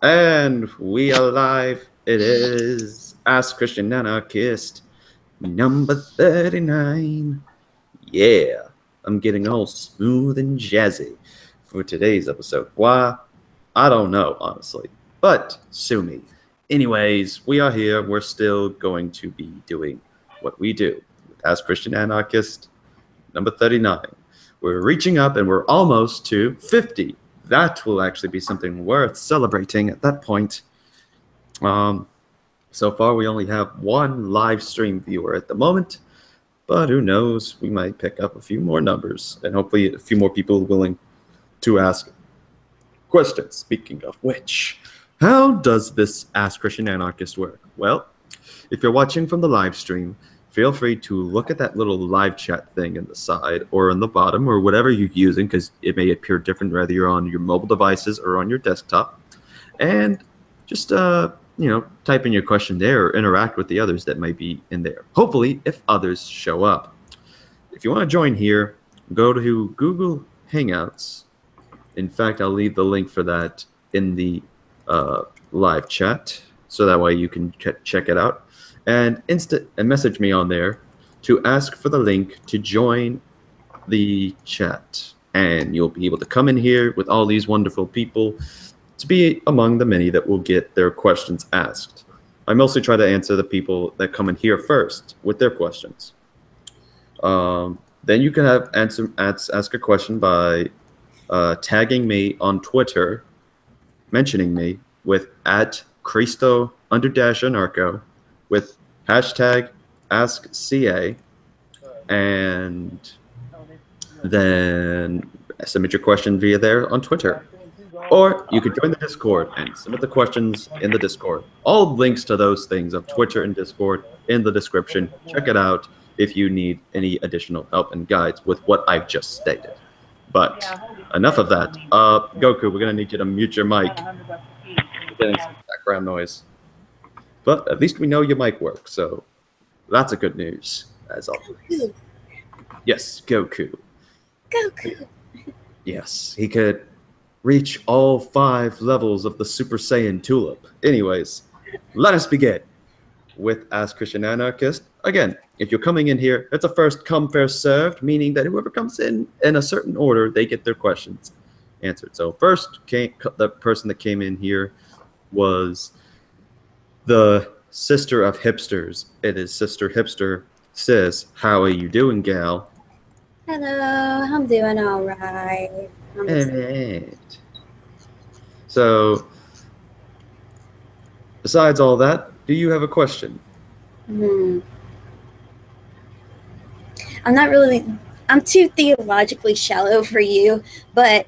And we are live. It is Ask Christian Anarchist number 39. Yeah, I'm getting all smooth and jazzy for today's episode. Why? I don't know, honestly. But sue me. Anyways, we are here. We're still going to be doing what we do with Ask Christian Anarchist number 39. We're reaching up and we're almost to 50. That will actually be something worth celebrating at that point. So far, we only have one live stream viewer at the moment, but who knows? We might pick up a few more numbers and hopefully a few more people willing to ask questions. Speaking of which, how does this Ask Christian Anarchist work? Well, if you're watching from the live stream, feel free to look at that little live chat thing in the side or in the bottom or whatever you're using, because it may appear different whether you're on your mobile devices or on your desktop. And just type in your question there or interact with the others that might be in there. Hopefully, if others show up. If you want to join here, go to Google Hangouts. In fact, I'll leave the link for that in the live chat, so that way you can check it out. And message me on there to ask for the link to join the chat. And you'll be able to come in here with all these wonderful people to be among the many that will get their questions asked. I mostly try to answer the people that come in here first with their questions. Then you can ask a question by tagging me on Twitter, mentioning me with @Cristo_Anarcho with hashtag AskCA, and then submit your question via there on Twitter. Or you could join the Discord and submit the questions in the Discord. All links to those things of Twitter and Discord in the description. Check it out if you need any additional help and guides with what I've just stated. But enough of that. Goku, we're going to need you to mute your mic. We're getting some background noise. But at least we know your mic works, so that's a good news, as always. Yes, Goku. Goku. Yes, he could reach all 5 levels of the Super Saiyan Tulip. Anyways, let us begin with Ask Christian Anarchist. Again, if you're coming in here, it's a first come, first served, meaning that whoever comes in a certain order, they get their questions answered. So first, the person that came in here was the sister of hipsters. It is Sister Hipster Sis. How are you doing, gal? Hello, I'm doing all right. Alright. So, besides all that, do you have a question? I'm too theologically shallow for you, but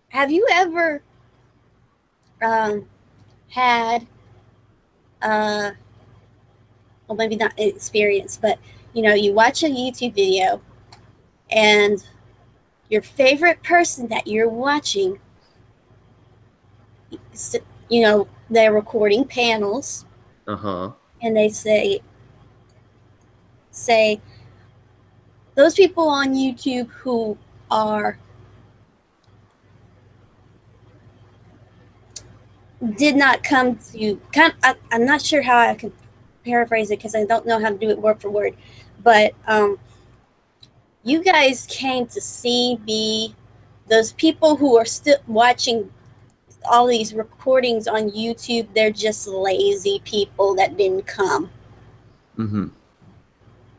have you ever had well, maybe not experience, but you watch a YouTube video and your favorite person that you're watching, they're recording panels, and they say those people on YouTube who are did not come to I'm not sure how I can paraphrase it because I don't know how to do it word for word, but you guys came to see me. Those people who are still watching all these recordings on YouTube, they're just lazy people that didn't come.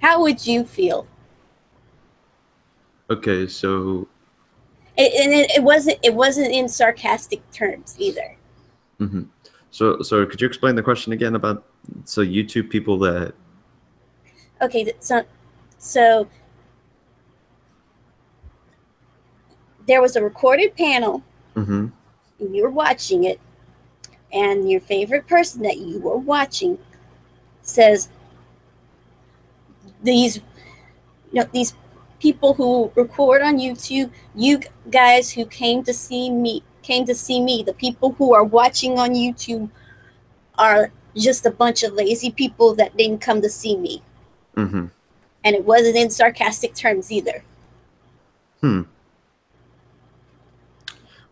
How would you feel? Okay, so it wasn't in sarcastic terms either. So could you explain the question again about YouTube people that? Okay, so there was a recorded panel, and you were watching it, and your favorite person that you were watching says, these people who record on YouTube, you guys who came to see me, the people who are watching on YouTube are just a bunch of lazy people that didn't come to see me. And it wasn't in sarcastic terms either.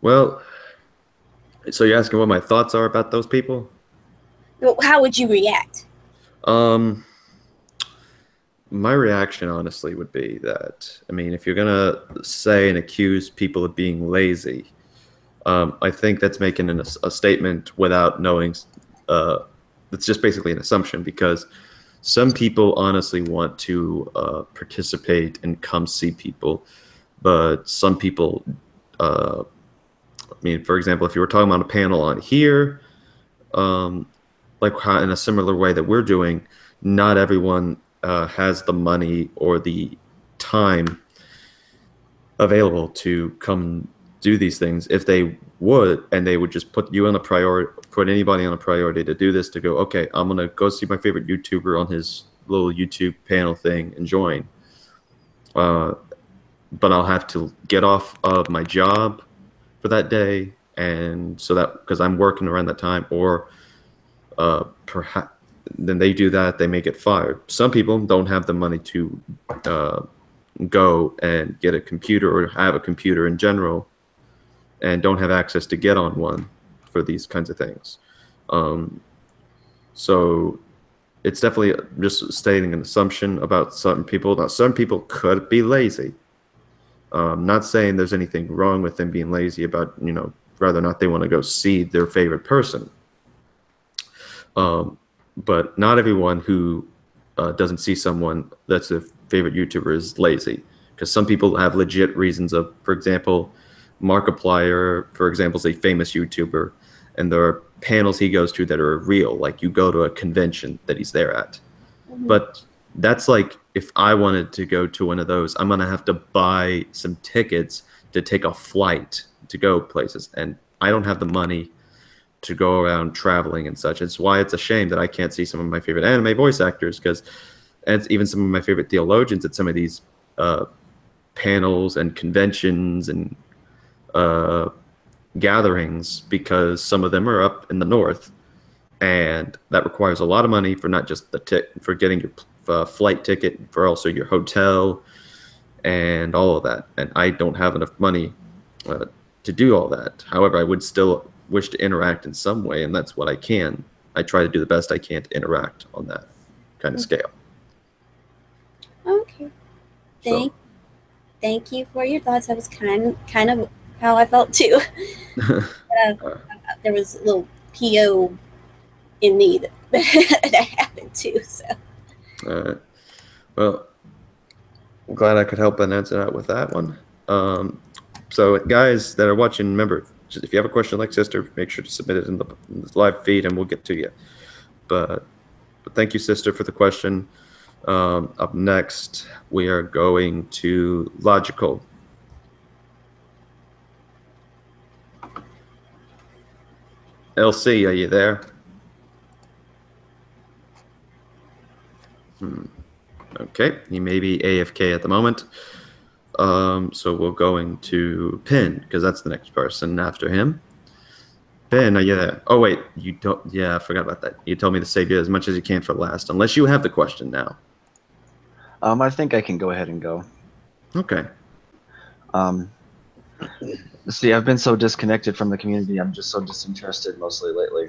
Well, so you're asking what my thoughts are about those people? Well, how would you react? Um, my reaction, honestly, would be that, I mean, if you're gonna say and accuse people of being lazy, I think that's making a statement without knowing. It's just basically an assumption because some people honestly want to participate and come see people, but some people, I mean, for example, if you were talking about a panel on here, um, like how in a similar way that we're doing, not everyone has the money or the time available to come do these things. If they would, and they would just put you on a priority, put anybody on a priority to do this, to go, okay, I'm gonna go see my favorite YouTuber on his little YouTube panel thing and join. Uh, but I'll have to get off of my job for that day, and so that because I'm working around that time, or perhaps then they do that, they may get fired. Some people don't have the money to uh, go and get a computer or have a computer in general, and don't have access to get on one for these kinds of things. Um, so it's definitely just stating an assumption about certain people. Now, some people could be lazy. Not saying there's anything wrong with them being lazy about, whether or not they want to go see their favorite person. Um, but not everyone who doesn't see someone that's a favorite YouTuber is lazy. Because some people have legit reasons of, for example, Markiplier, for example, is a famous YouTuber, and there are panels he goes to that are real. Like you go to a convention that he's there at. Mm-hmm. But that's like if I wanted to go to one of those, I'm gonna have to buy some tickets to take a flight to go places, and I don't have the money to go around traveling and such. It's why it's a shame that I can't see some of my favorite anime voice actors, because, and even some of my favorite theologians at some of these panels and conventions and uh, gatherings, because some of them are up in the north, and that requires a lot of money for not just for getting your flight ticket, for also your hotel and all of that. And I don't have enough money to do all that. However, I would still wish to interact in some way, and that's what I can. I try to do the best I can to interact on that kind of scale. Okay. Thank you for your thoughts. That was kind of how I felt too. There was a little PO in me that happened too. So. All right. Well, I'm glad I could help and answer that with that one. So, guys that are watching, remember, if you have a question like Sister, make sure to submit it in the live feed, and we'll get to you. But thank you, Sister, for the question. Up next, we are going to logical. LC, are you there? Okay, he may be AFK at the moment. So we're going to Pin, because that's the next person after him. Pin, are you there? Oh, wait, you don't. Yeah, I forgot about that. You told me to save you as much as you can for last, unless you have the question now. I think I can go ahead and go. Okay. See, I've been so disconnected from the community. I'm just so disinterested mostly lately.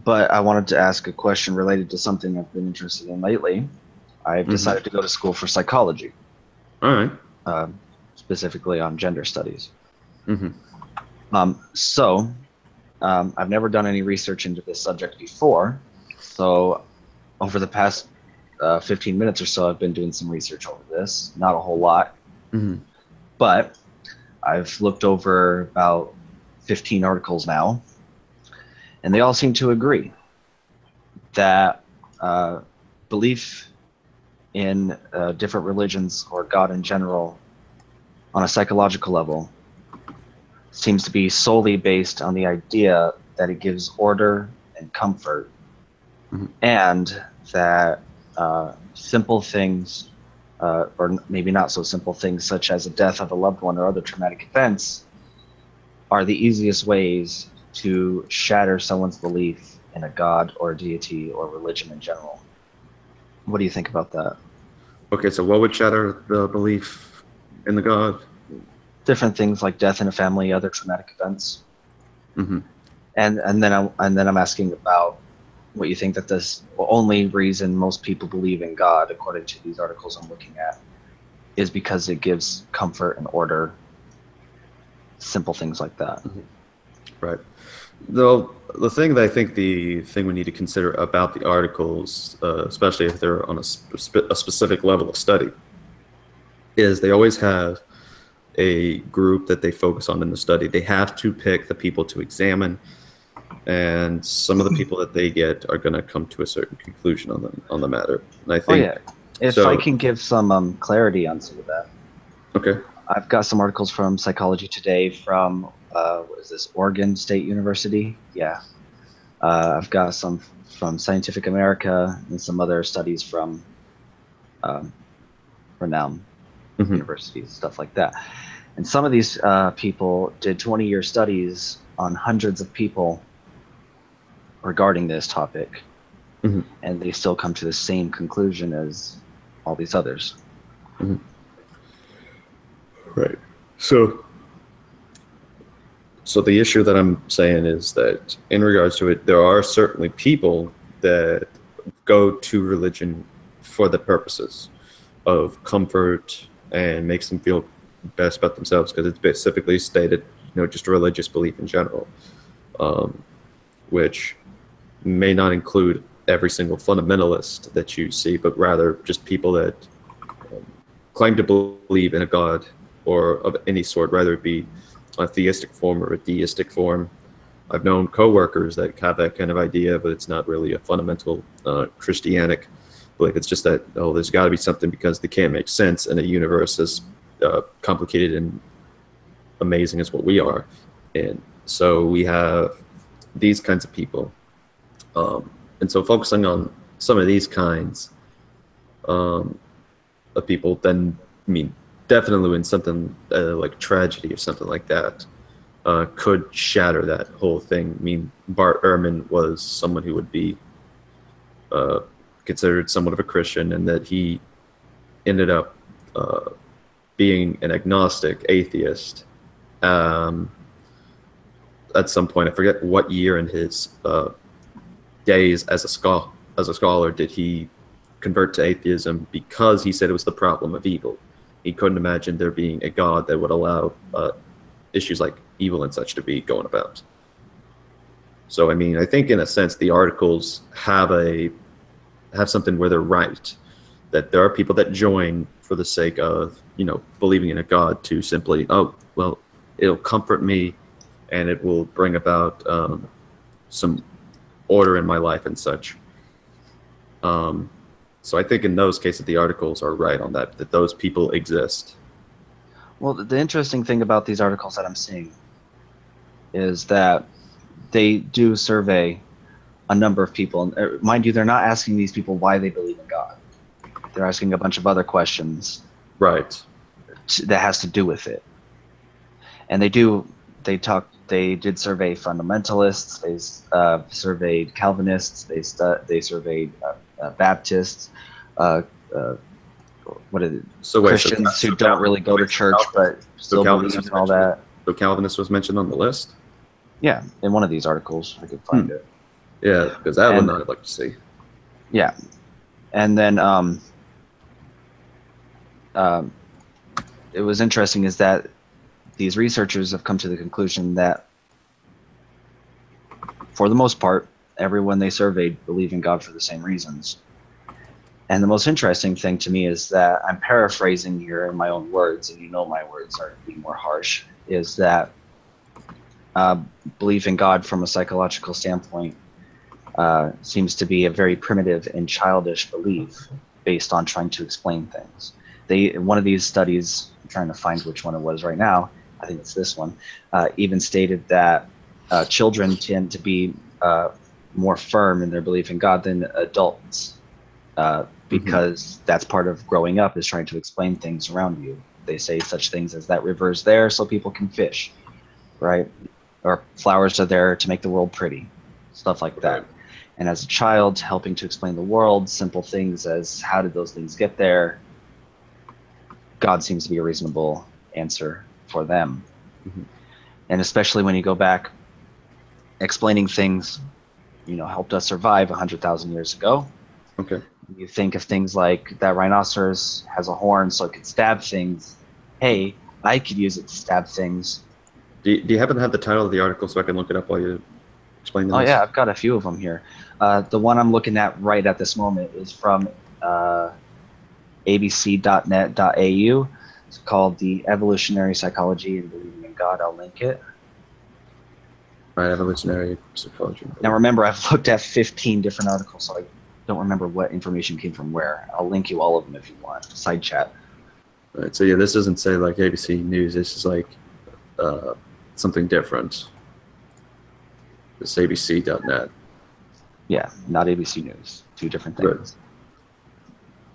But I wanted to ask a question related to something I've been interested in lately. I've decided to go to school for psychology. All right. Specifically on gender studies. Mm-hmm. So I've never done any research into this subject before. So over the past 15 minutes or so, I've been doing some research over this. Not a whole lot. Mm-hmm. But I've looked over about 15 articles now, and they all seem to agree that belief in different religions or God in general on a psychological level seems to be solely based on the idea that it gives order and comfort, and that simple things, or maybe not so simple things, such as the death of a loved one or other traumatic events, are the easiest ways to shatter someone's belief in a God or a deity or religion in general. What do you think about that? Okay, so what would shatter the belief in the God? different things like death in a family, other traumatic events. Mm-hmm. And then I'm asking about what you think that this only reason most people believe in God, according to these articles I'm looking at, is because it gives comfort and order, simple things like that. Mm-hmm. Right. Though the thing that I think the thing we need to consider about the articles, especially if they're on a specific level of study, is they always have a group that they focus on in the study. They have to pick the people to examine, and some of the people that they get are going to come to a certain conclusion on the matter. And I think, if I can give some clarity on some of that. Okay. I've got some articles from Psychology Today from what is this, Oregon State University? Yeah. I've got some from Scientific America and some other studies from renowned universities, stuff like that. And some of these people did 20-year studies on hundreds of people regarding this topic, and they still come to the same conclusion as all these others. Right. So the issue that I'm saying is that in regards to it, there are certainly people that go to religion for the purposes of comfort and makes them feel best about themselves, because it's specifically stated, just religious belief in general, which may not include every single fundamentalist that you see, but rather just people that claim to believe in a God or of any sort, whether it be a theistic form or a deistic form. I've known coworkers that have that kind of idea, but it's not really a fundamental Christianic belief. It's just that, there's got to be something, because they can't make sense in a universe as complicated and amazing as what we are. And so we have these kinds of people. And so focusing on some of these kinds of people, then, definitely when something like tragedy or something like that could shatter that whole thing. Bart Ehrman was someone who would be considered somewhat of a Christian, and that he ended up being an agnostic atheist at some point. I forget what year in his days as a scholar did he convert to atheism, because he said it was the problem of evil. He couldn't imagine there being a God that would allow issues like evil and such to be going about. So, I think in a sense the articles have something where they're right, that there are people that join for the sake of, believing in a God to simply, it'll comfort me and it will bring about some order in my life and such. So I think in those cases, the articles are right on that those people exist. Well, the interesting thing about these articles that I'm seeing is that they do survey a number of people. And mind you, they're not asking these people why they believe in God. They're asking a bunch of other questions. Right. That has to do with it. And they did survey fundamentalists. They surveyed Calvinists. They surveyed Baptists. Christians who don't really go to church but still believe in all that. So Calvinist was mentioned on the list? Yeah, in one of these articles, I could find it. Yeah, because that one I'd like to see. Yeah, and then it was interesting is that these researchers have come to the conclusion that, for the most part, everyone they surveyed believed in God for the same reasons. And the most interesting thing to me is that, I'm paraphrasing here in my own words, and my words are being more harsh, is that belief in God from a psychological standpoint seems to be a very primitive and childish belief based on trying to explain things. One of these studies, I'm trying to find which one it was right now, I think it's this one, even stated that children tend to be more firm in their belief in God than adults, because that's part of growing up, is trying to explain things around you. They say such things as that river's there so people can fish, right? Or flowers are there to make the world pretty, stuff like that. Right. And as a child, helping to explain the world, simple things as how did those things get there, God seems to be a reasonable answer for them. Mhm. And especially when you go back explaining things, helped us survive 100,000 years ago. Okay. You think of things like that rhinoceros has a horn so it could stab things. Hey, I could use it to stab things. Do you happen to have the title of the article so I can look it up while you explain this? Oh yeah, I've got a few of them here. The one I'm looking at right at this moment is from abc.net.au. It's called The Evolutionary Psychology and Believing in God. I'll link it. Right, evolutionary psychology. Now remember, I've looked at 15 different articles, so I don't remember what information came from where. I'll link you all of them if you want. Side chat. Right, so yeah, this doesn't say like ABC News. This is like something different. This abc.net. Yeah, not ABC News. Two different things.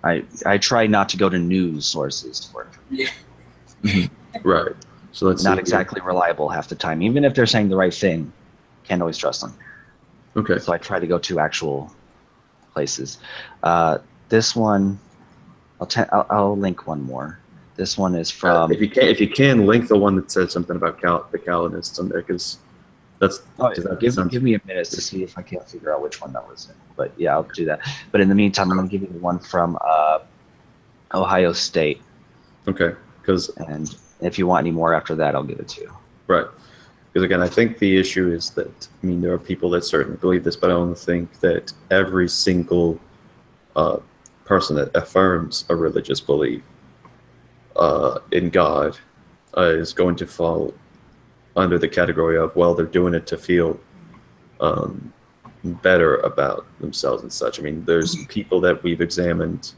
Right. I try not to go to news sources for information. Right. So let's Not see exactly reliable half the time. Even if they're saying the right thing, can't always trust them. Okay. So I try to go to actual places. This one, I'll link one more. This one is from. If you can link the one that says something about the Calvinists on there, because that's. Give me a minute to see if I can't figure out which one that was in. But yeah, I'll do that. But in the meantime, I'm going to give you the one from Ohio State. Okay. And if you want any more after that, I'll give it to you. Right. Because again, I think the issue is that, there are people that certainly believe this, but I don't think that every single person that affirms a religious belief in God is going to fall under the category of, well, they're doing it to feel better about themselves and such. There's people that we've examined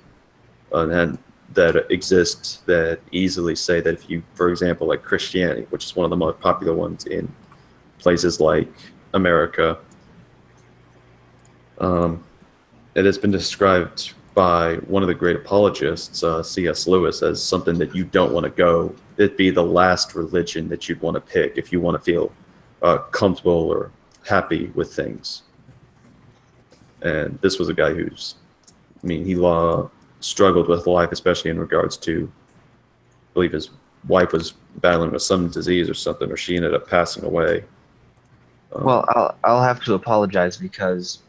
and that exist that easily say that if you, for example, like Christianity, which is one of the most popular ones in places like America, it has been described by one of the great apologists, C.S. Lewis, as something that you don't want to go. It'd be the last religion that you'd want to pick if you want to feel comfortable or happy with things. And this was a guy who's, he struggled with life, especially in regards to, I believe his wife was battling with some disease or something, or she ended up passing away. Well, I'll have to apologize because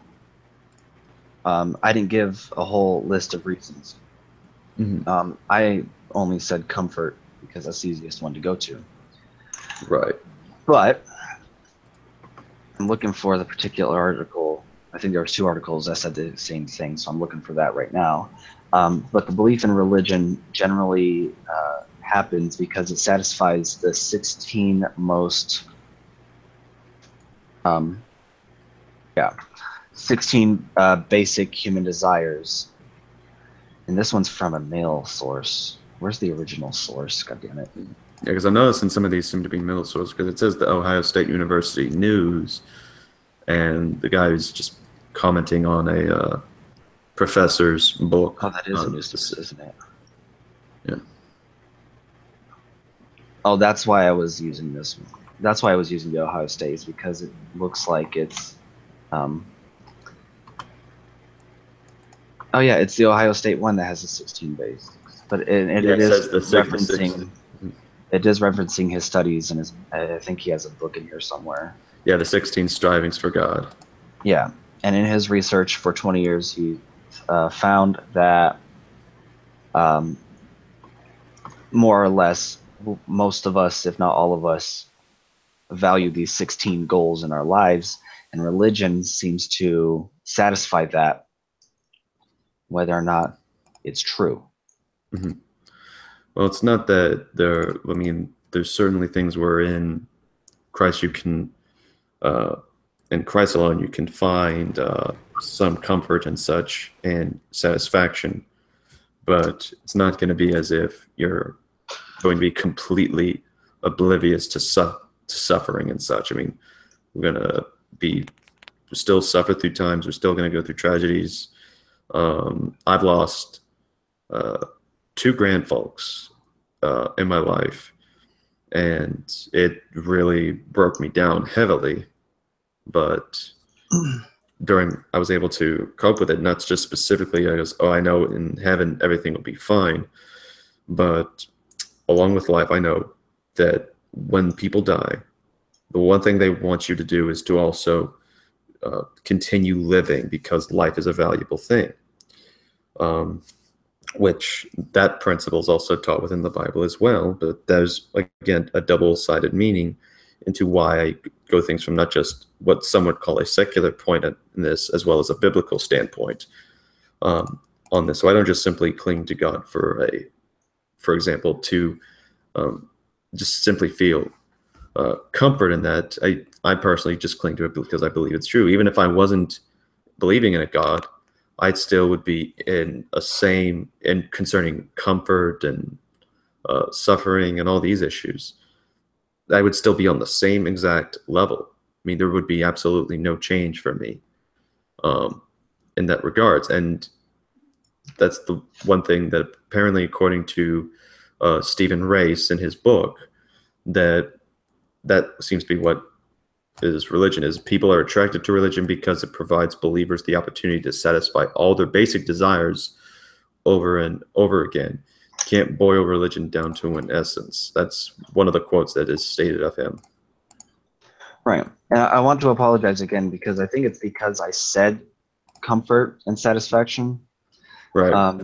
I didn't give a whole list of reasons. I only said comfort because that's the easiest one to go to. Right. But I'm looking for the particular article. I think there was 2 articles that said the same thing, so I'm looking for that right now. But the belief in religion generally happens because it satisfies the 16 most 16 basic human desires. And this one's from a male source. Where's the original source? God damn it. Yeah, because I'm noticing some of these seem to be male sources, because it says the Ohio State University News, and the guy who's just commenting on a professor's book. Oh, that is a news source, isn't it? Yeah. Oh, that's why I was using this one. That's why I was using the Ohio State, is because it looks like it's oh yeah, it's the Ohio State one that has a 16 base, but it is referencing. It is referencing his studies, and I think he has a book in here somewhere. Yeah, the 16 Strivings for God. Yeah, and in his research for 20 years, he found that more or less most of us, if not all of us, value these 16 goals in our lives, and religion seems to satisfy that, whether or not it's true. Well, it's not that there's certainly things where in Christ you can, in Christ alone, you can find some comfort and such and satisfaction, but it's not going to be as if you're going to be completely oblivious to suffering and such. We're going to still suffer through times. We're still going to go through tragedies. I've lost 2 grandfolks in my life, and it really broke me down heavily, but I was able to cope with it, not just specifically as, I know in heaven everything will be fine, but along with life, I know that when people die, the one thing they want you to do is to also continue living, because life is a valuable thing. Which that principle is also taught within the Bible as well, but there's, again, a double-sided meaning into why I go things from not just what some would call a secular point in this, as well as a biblical standpoint on this. So I don't just simply cling to God for example, to just simply feel comfort in that. I personally just cling to it because I believe it's true. Even if I wasn't believing in a God, I still would be in concerning comfort and suffering and all these issues. I would still be on the same exact level. I mean, there would be absolutely no change for me in that regards. And that's the one thing that apparently, according to Stephen Race in his book, that seems to be what is religion is. People are attracted to religion because it provides believers the opportunity to satisfy all their basic desires over and over again. Can't boil religion down to an essence. That's one of the quotes that is stated of him. Right. And I want to apologize again, because I think it's because I said comfort and satisfaction. Right.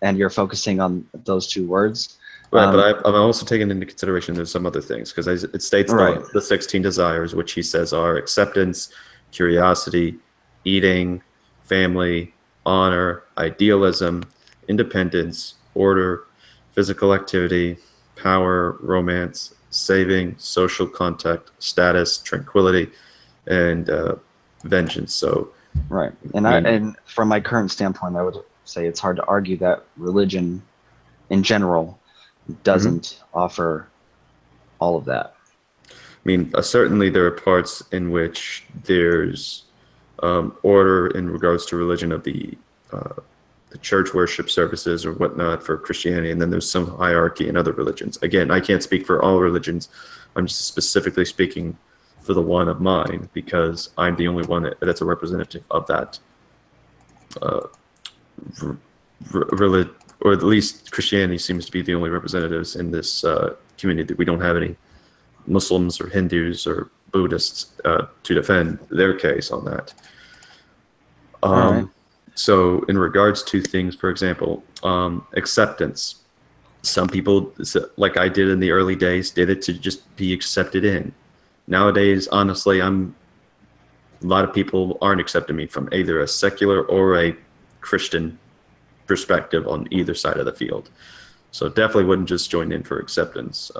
And you're focusing on those two words. Right, but I've also taken into consideration there's some other things, because it states Right. the 16 desires, which he says are acceptance, curiosity, eating, family, honor, idealism, independence, order, physical activity, power, romance, saving, social contact, status, tranquility, and vengeance. So, right. And from my current standpoint, I would say it's hard to argue that religion in general doesn't offer all of that. I mean, certainly there are parts in which there's order in regards to religion of the church worship services or whatnot for Christianity, and then there's some hierarchy in other religions. Again, I can't speak for all religions. I'm just specifically speaking for the one of mine, because I'm the only one that's a representative of that religion. Or at least Christianity seems to be the only representatives in this community. We don't have any Muslims or Hindus or Buddhists to defend their case on that. Right. So in regards to things, for example, acceptance. Some people, like I did in the early days, did it to just be accepted in. Nowadays, honestly, a lot of people aren't accepting me from either a secular or a Christian perspective on either side of the field. So definitely wouldn't just join in for acceptance.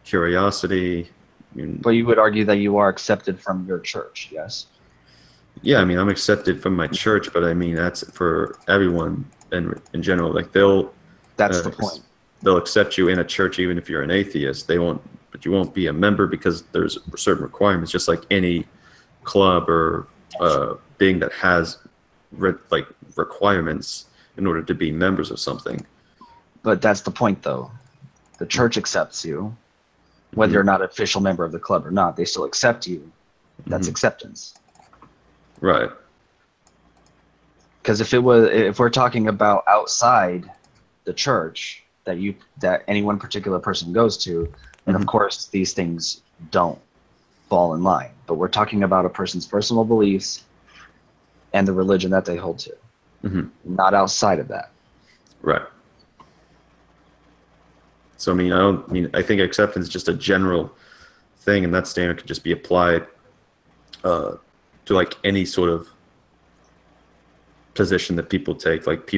Curiosity. But you would argue that you are accepted from your church, yes? Yeah, I mean, I'm accepted from my church, but I mean, that's for everyone in general. Like That's the point. They'll accept you in a church even if you're an atheist. But you won't be a member because there's certain requirements, just like any club or being that has requirements in order to be members of something. But that's the point, though. The church accepts you, whether you're not an official member of the club or not. They still accept you. That's acceptance. Right. Because if we're talking about outside the church that any one particular person goes to, then of course these things don't fall in line. But we're talking about a person's personal beliefs and the religion that they hold to. Not outside of that. Right. So I think acceptance is just a general thing, and that standard could just be applied to like any sort of position that people take. Like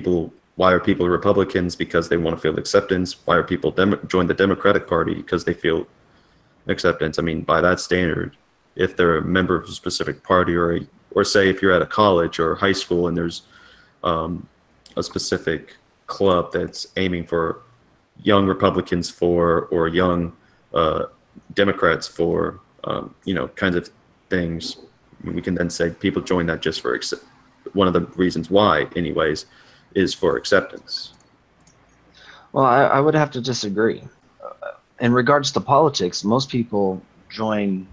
why are people Republicans? Because they want to feel acceptance. Why are people join the Democratic Party? Because they feel acceptance. I mean, by that standard, if they're a member of a specific party, or say if you're at a college or high school and there's a specific club that's aiming for young Republicans or young Democrats for, kinds of things, we can then say people join that just for one of the reasons why, anyways, is for acceptance. Well, I would have to disagree. In regards to politics, most people join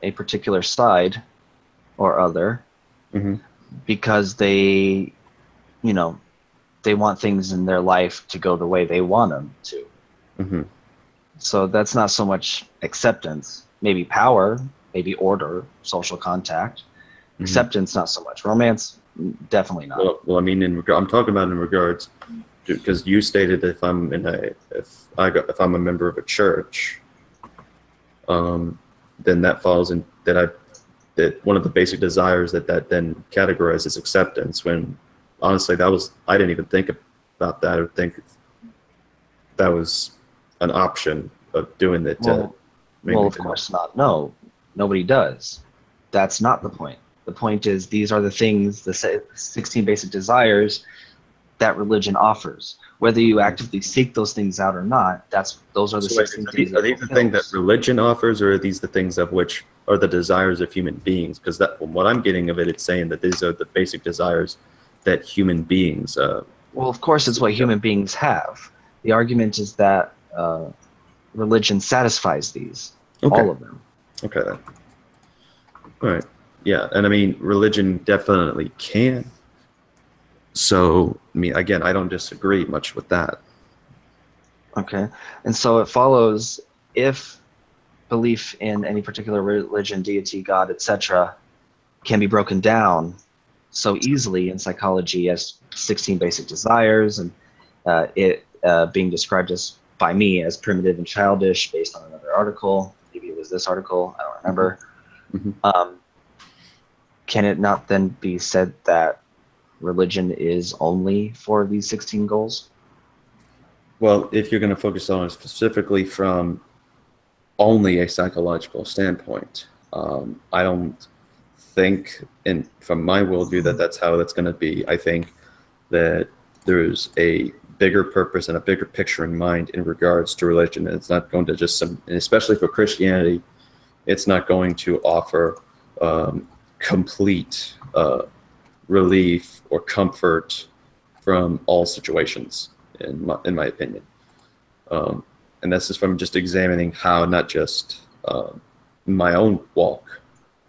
a particular side or other because they want things in their life to go the way they want them to. So that's not so much acceptance, maybe power, maybe order, social contact. Acceptance, not so much. Romance, definitely not. Well, I mean, I'm talking about in regards, because you stated if I'm a member of a church, then that falls in that one of the basic desires that then categorizes acceptance. When honestly, I didn't even think about that or think that was an option of doing that. Well, of course not. No, nobody does. That's not the point. The point is these are the things, the 16 basic desires that religion offers. Whether you actively seek those things out or not, those are the 16 things. Are these the things that religion offers, or are these the things of which are the desires of human beings? Because from what I'm getting of it, it's saying that these are the basic desires that human beings. Well, of course, it's what human beings have. The argument is that religion satisfies these, all of them. Okay, then. All right. Yeah, and I mean, religion definitely can. So, I mean, again, I don't disagree much with that. Okay, and so it follows if belief in any particular religion, deity, God, etc., can be broken down so easily in psychology as 16 basic desires, and it being described as by me as primitive and childish based on another article. Maybe it was this article, I don't remember. Can it not then be said that religion is only for these 16 goals? Well, if you're going to focus on it specifically from only a psychological standpoint, I don't think, and from my worldview, that's how that's going to be. I think that there's a bigger purpose and a bigger picture in mind in regards to religion. And it's not going to just, and especially for Christianity, it's not going to offer complete relief or comfort from all situations, in my opinion. And this is from just examining how not just my own walk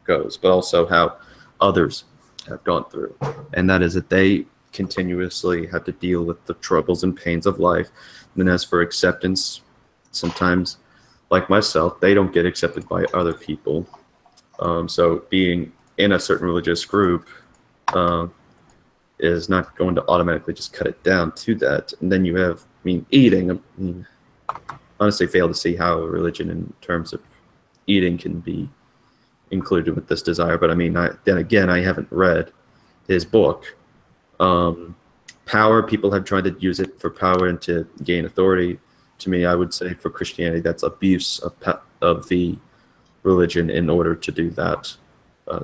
goes, but also how others have gone through. And that is that they continuously have to deal with the troubles and pains of life. And as for acceptance, sometimes, like myself, they don't get accepted by other people. So being in a certain religious group is not going to automatically just cut it down to that. And then you have, eating. I mean, honestly fail to see how religion in terms of eating can be included with this desire. But I mean, then again, I haven't read his book. Power, people have tried to use it for power and to gain authority. To me, I would say for Christianity, that's abuse of the religion in order to do that,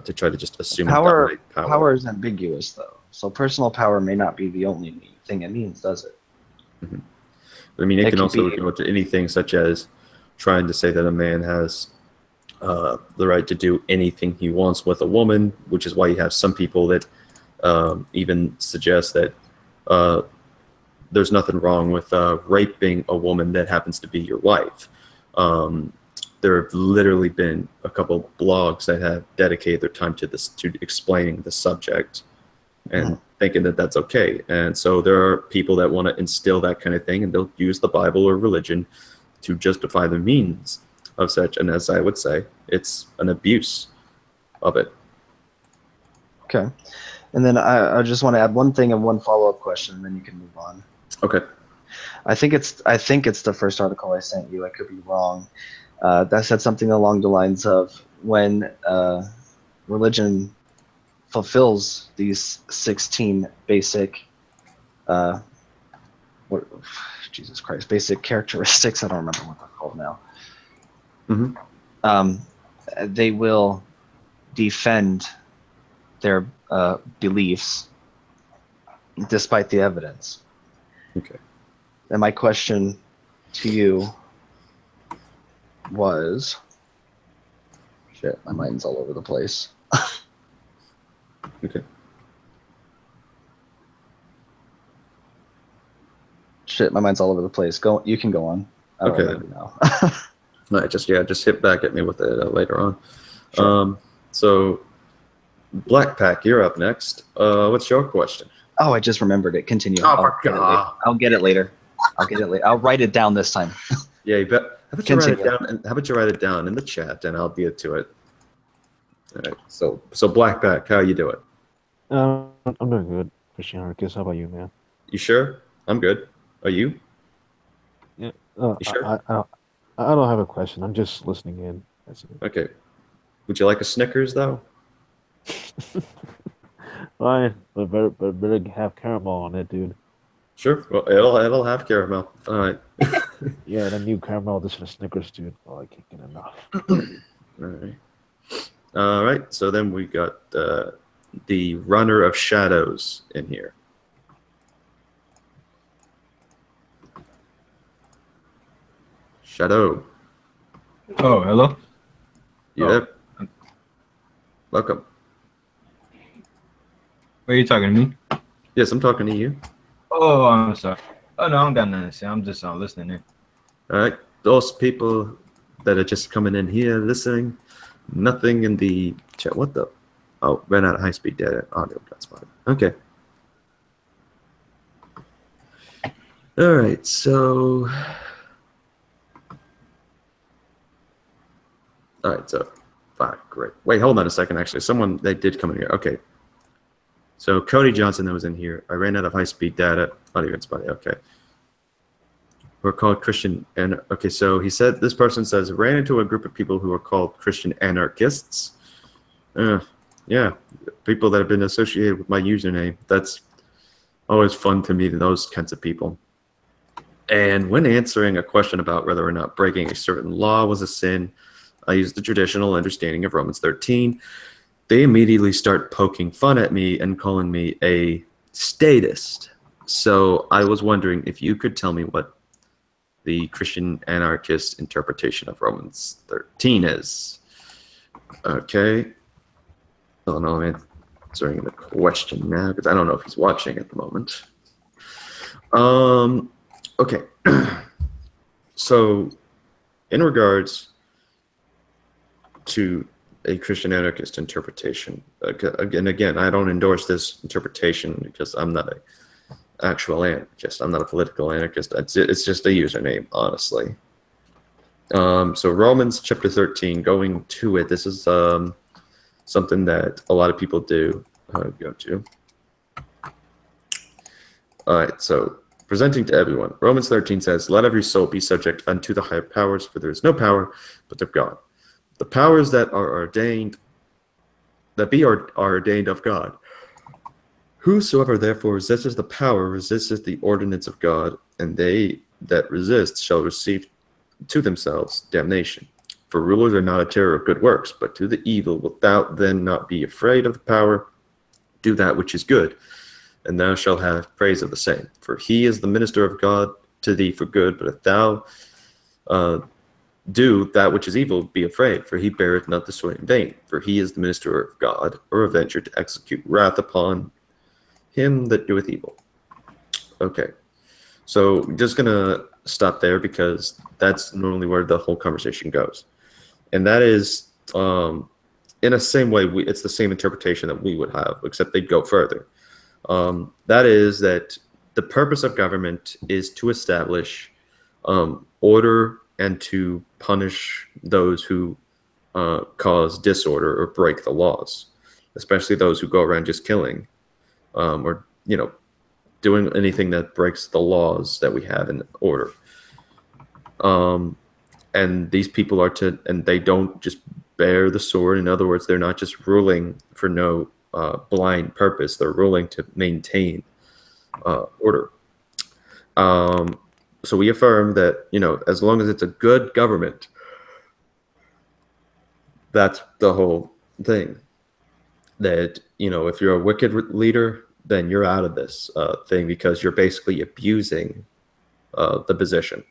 to try to just assume power. Power is ambiguous, though. So personal power may not be the only thing it means, does it? But I mean, it can also go to anything such as trying to say that a man has the right to do anything he wants with a woman, which is why you have some people that even suggest that there's nothing wrong with raping a woman that happens to be your wife. There have literally been a couple blogs that have dedicated their time to this, to explaining the subject and thinking that that's okay. And so there are people that want to instill that kind of thing, and they'll use the Bible or religion to justify the means of such. And as I would say, it's an abuse of it. Okay. And then I just want to add one thing and one follow-up question, and then you can move on. Okay. I think it's the first article I sent you. I could be wrong. That said something along the lines of when religion fulfills these 16 basic, basic characteristics. I don't remember what they're called now. They will defend their beliefs despite the evidence. Okay. And my question to you was, shit, my mind's all over the place. Okay. Shit, my mind's all over the place. You can go on. Okay. Now. All right, just hit back at me with it later on. Sure. So, Blackpack, you're up next. What's your question? Oh, I just remembered it. Continue. Oh my God. I'll get it later. I'll write it down this time. Yeah, How about you write it down? And how about you write it down in the chat, and I'll get to it. All right. So Blackback, how you doing? I'm doing good, Christian Anarchist. How about you, man? You sure? I'm good. Are you? Yeah. You sure? I don't have a question. I'm just listening in. That's it. Okay. Would you like a Snickers though? Fine, but better have caramel on it, dude. Sure. Well, it'll have caramel. All right. Yeah, the new caramel edition of Snickers, dude. Oh, I can't get enough. All right. All right. So then we got the Runner of Shadows in here. Shadow. Oh, hello. You there? Welcome. Are you talking to me? Yes, I'm talking to you. Oh, I'm sorry. Oh no, I don't got nothing to say. I'm just listening in. All right. Those people that are just coming in here listening, nothing in the chat. What the? Oh, ran out of high-speed data. Audio got spotted. Okay. All right. So. All right. So. Fine. Great. Wait, hold on a second. Actually, they did come in here. Okay. So Cody Johnson that was in here. I ran out of high-speed data. Audio got spotted. Okay. We're called Christian, and okay, so he said, this person says, ran into a group of people who are called Christian Anarchists. Yeah, people that have been associated with my username. That's always fun to meet those kinds of people. And when answering a question about whether or not breaking a certain law was a sin, I used the traditional understanding of Romans 13. They immediately start poking fun at me and calling me a statist. So I was wondering if you could tell me what the Christian Anarchist interpretation of Romans 13 is. Okay. I don't know, I'm answering the question now because I don't know if he's watching at the moment. Okay. So, in regards to a Christian Anarchist interpretation, again, I don't endorse this interpretation because I'm not an actual anarchist. I'm not a political anarchist. It's just a username, honestly. So Romans chapter 13, going to it, this is something that a lot of people do go to. All right, so presenting to everyone. Romans 13 says, let every soul be subject unto the higher powers, for there is no power but of God. The powers that are ordained, are ordained of God. Whosoever therefore resisteth the power resisteth the ordinance of God, and they that resist shall receive to themselves damnation. For rulers are not a terror of good works, but to the evil wilt thou then not be afraid of the power. Do that which is good, and thou shalt have praise of the same. For he is the minister of God to thee for good, but if thou do that which is evil, be afraid, for he beareth not the sword in vain. For he is the minister of God, or avenger to execute wrath upon him that doeth evil. Okay, so I'm just gonna stop there because that's normally where the whole conversation goes, and that is in the same way it's the same interpretation that we would have, except they'd go further. That is that the purpose of government is to establish order and to punish those who cause disorder or break the laws, especially those who go around just killing. Or doing anything that breaks the laws that we have in order. And these people and they don't just bear the sword. In other words, they're not just ruling for no blind purpose. They're ruling to maintain order. So we affirm that, as long as it's a good government, that's the whole thing. That, if you're a wicked leader, then you're out of this thing because you're basically abusing the position.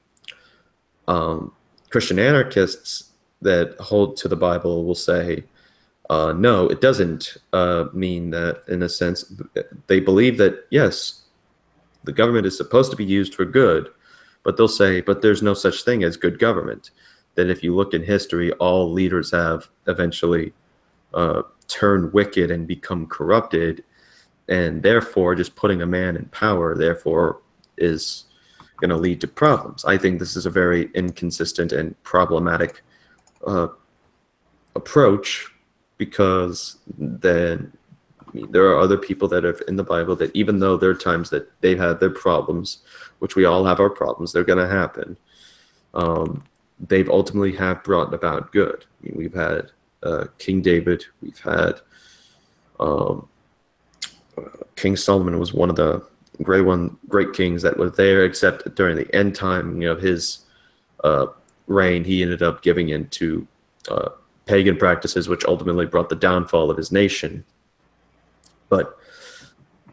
Christian anarchists that hold to the Bible will say, no, it doesn't mean that. In a sense, they believe that, yes, the government is supposed to be used for good, but they'll say, but there's no such thing as good government. That if you look in history, all leaders have eventually turn wicked and become corrupted, and therefore just putting a man in power therefore is going to lead to problems. I think this is a very inconsistent and problematic approach, because then there are other people that are in the Bible that, even though there are times that they've had their problems, which we all have our problems, they're going to happen, they've ultimately have brought about good. I mean, we've had King David, we've had King Solomon was one of the great kings that was there, except during the end time of his reign, he ended up giving into pagan practices, which ultimately brought the downfall of his nation. But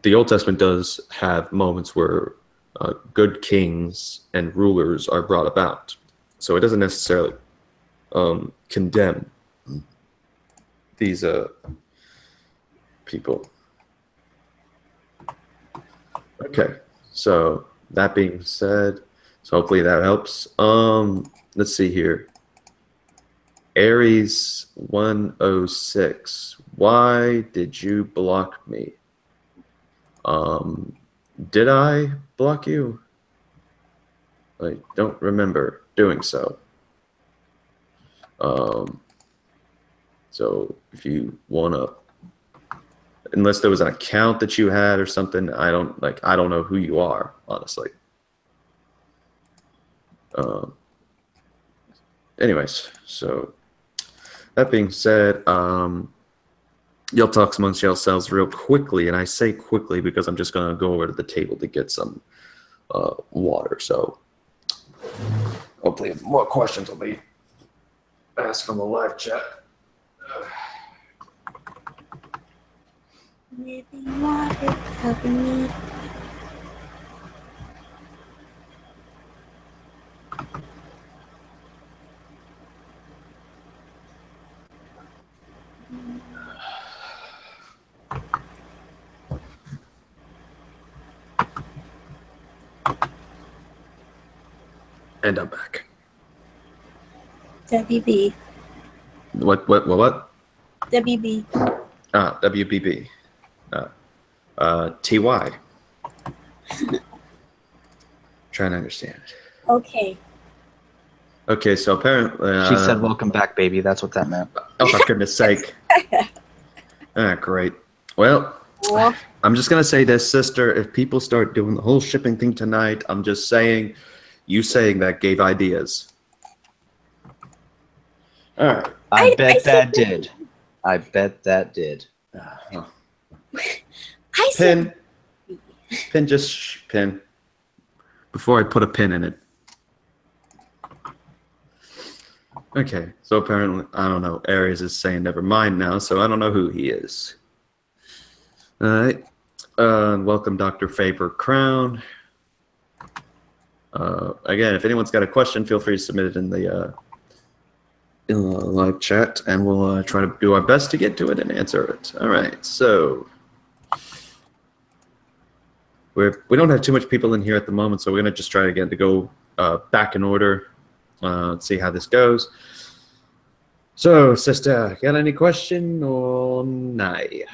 the Old Testament does have moments where good kings and rulers are brought about. So it doesn't necessarily condemn these people. Okay, so that being said, so hopefully that helps. Let's see here. Aries 106. Why did you block me? Did I block you? I don't remember doing so. So if you wanna, unless there was an account that you had or something, I don't know who you are, honestly. Anyways, so that being said, you'll talk amongst yourselves real quickly, and I say quickly because I'm just gonna go over to the table to get some water. So hopefully more questions will be asked from the live chat. Living water, cover me. And I'm back. WB. What? WB. Ah, WBB. TY. Trying to understand it. Okay. Okay, so apparently She said, "Welcome back, baby." That's what that meant. oh, for goodness sake. Great. Well, Well, I'm just gonna say this, sister. If people start doing the whole shipping thing tonight, I'm just saying, you saying that gave ideas. All right. I bet said that did. I bet that did. I said Pin, just pin. Before I put a pin in it. Okay, so apparently, I don't know, Aries is saying never mind now, so I don't know who he is. All right. Welcome, Dr. Favor Crown. Again, if anyone's got a question, feel free to submit it in the live chat, and we'll try to do our best to get to it and answer it. All right, so we don't have too much people in here at the moment, so we're going to just try again to go back in order. Let's see how this goes. So, sister, got any question or nay?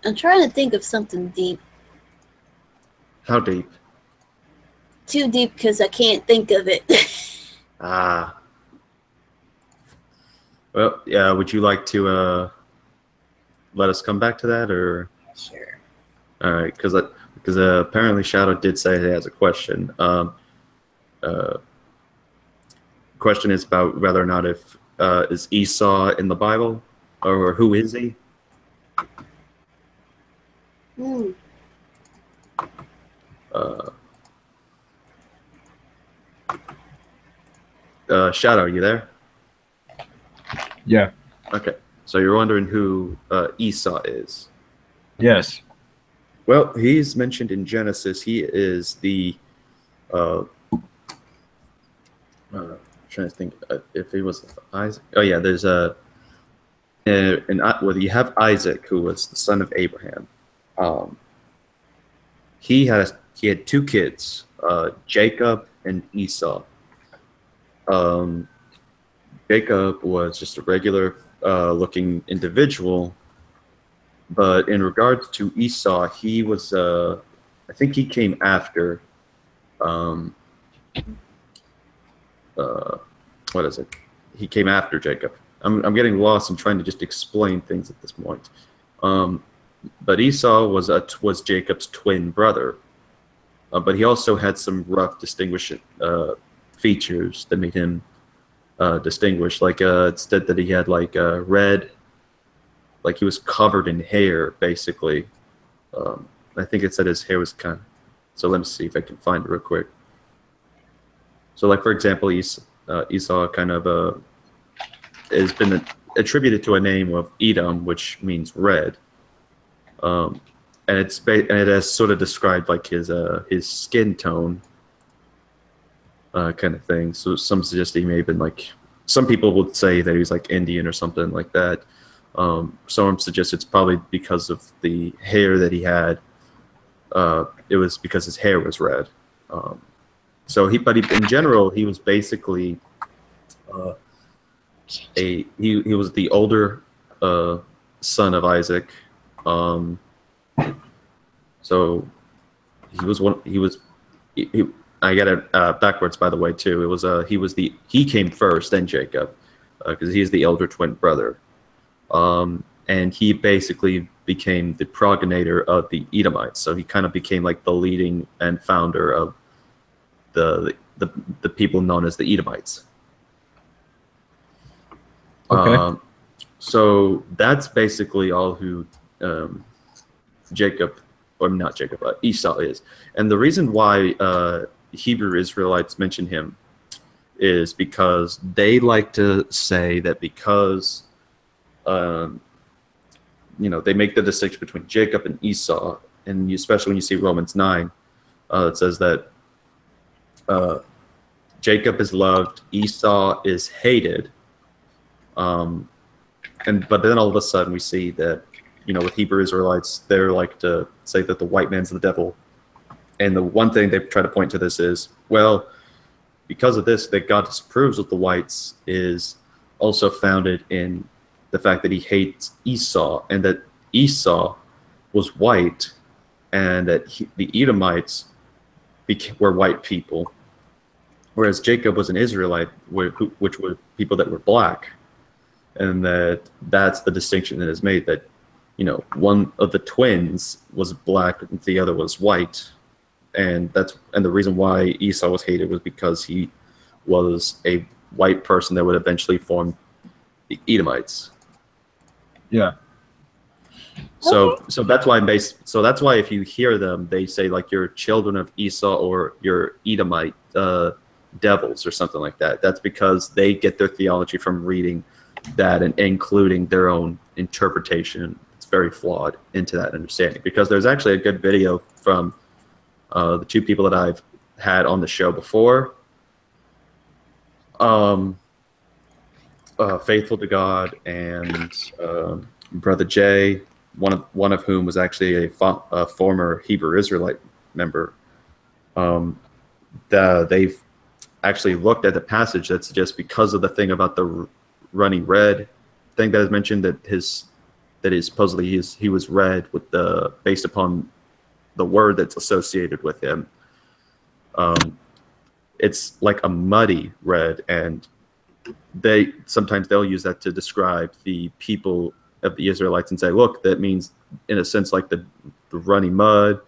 I'm trying to think of something deep. How deep? Too deep because I can't think of it. Well, yeah. Would you like to let us come back to that, or? Sure. All right, because apparently Shadow did say he has a question. Question is about whether or not if is Esau in the Bible, or who is he? Shadow, are you there? Yeah. Okay, so you're wondering who Esau is. Yes. Well, he's mentioned in Genesis. He is the trying to think if he was Isaac. Oh yeah, there's well, you have Isaac, who was the son of Abraham. He had he had two kids, Jacob and Esau. Jacob was just a regular looking individual, but in regards to Esau, he was, I think he came after, what is it? He came after Jacob. I'm getting lost in trying to just explain things at this point. But Esau was Jacob's twin brother, but he also had some rough distinguishing features that made him distinguished. Like it said that he had like red, like he was covered in hair, basically. I think it said his hair was kind of. So let me see if I can find it real quick. So, like for example, Esau kind of has been attributed to a name of Edom, which means red, and it has sort of described like his skin tone, kind of thing. So some suggest he may have been like. Some people would say that he was like Indian or something like that. Some suggest it's probably because of the hair that he had. It was because his hair was red. But in general, he was basically he was the older son of Isaac. So I got it backwards, by the way, too. It was he came first, then Jacob, because he's the elder twin brother, and he basically became the progenitor of the Edomites. So he kind of became like the leading and founder of the people known as the Edomites. Okay. So that's basically all who Esau is. And the reason why Hebrew Israelites mention him is because they like to say that because they make the distinction between Jacob and Esau, and especially when you see Romans 9, it says that Jacob is loved, Esau is hated. But then all of a sudden we see that, with Hebrew Israelites, they're like to say that the white man's the devil. And the one thing they try to point to this is, well, because of this, that God disapproves of the whites is also founded in the fact that he hates Esau, and that Esau was white, and that the Edomites were white people, whereas Jacob was an Israelite, which were people that were black. And that's the distinction that is made, that one of the twins was black and the other was white, and the reason why Esau was hated was because he was a white person that would eventually form the Edomites. Yeah. So that's why if you hear them, they say like you're children of Esau or you're Edomite devils or something like that. That's because they get their theology from reading that and including their own interpretation. It's very flawed into that understanding, because there's actually a good video from the two people that I've had on the show before, Faithful to God and Brother Jay, one of whom was actually a former Hebrew Israelite member. They've actually looked at the passage that suggests, because of the thing about the running red thing that is mentioned, that supposedly he was red based upon the word that's associated with him. It's like a muddy red, and sometimes they'll use that to describe the people of the Israelites and say, look, that means in a sense like the runny mud.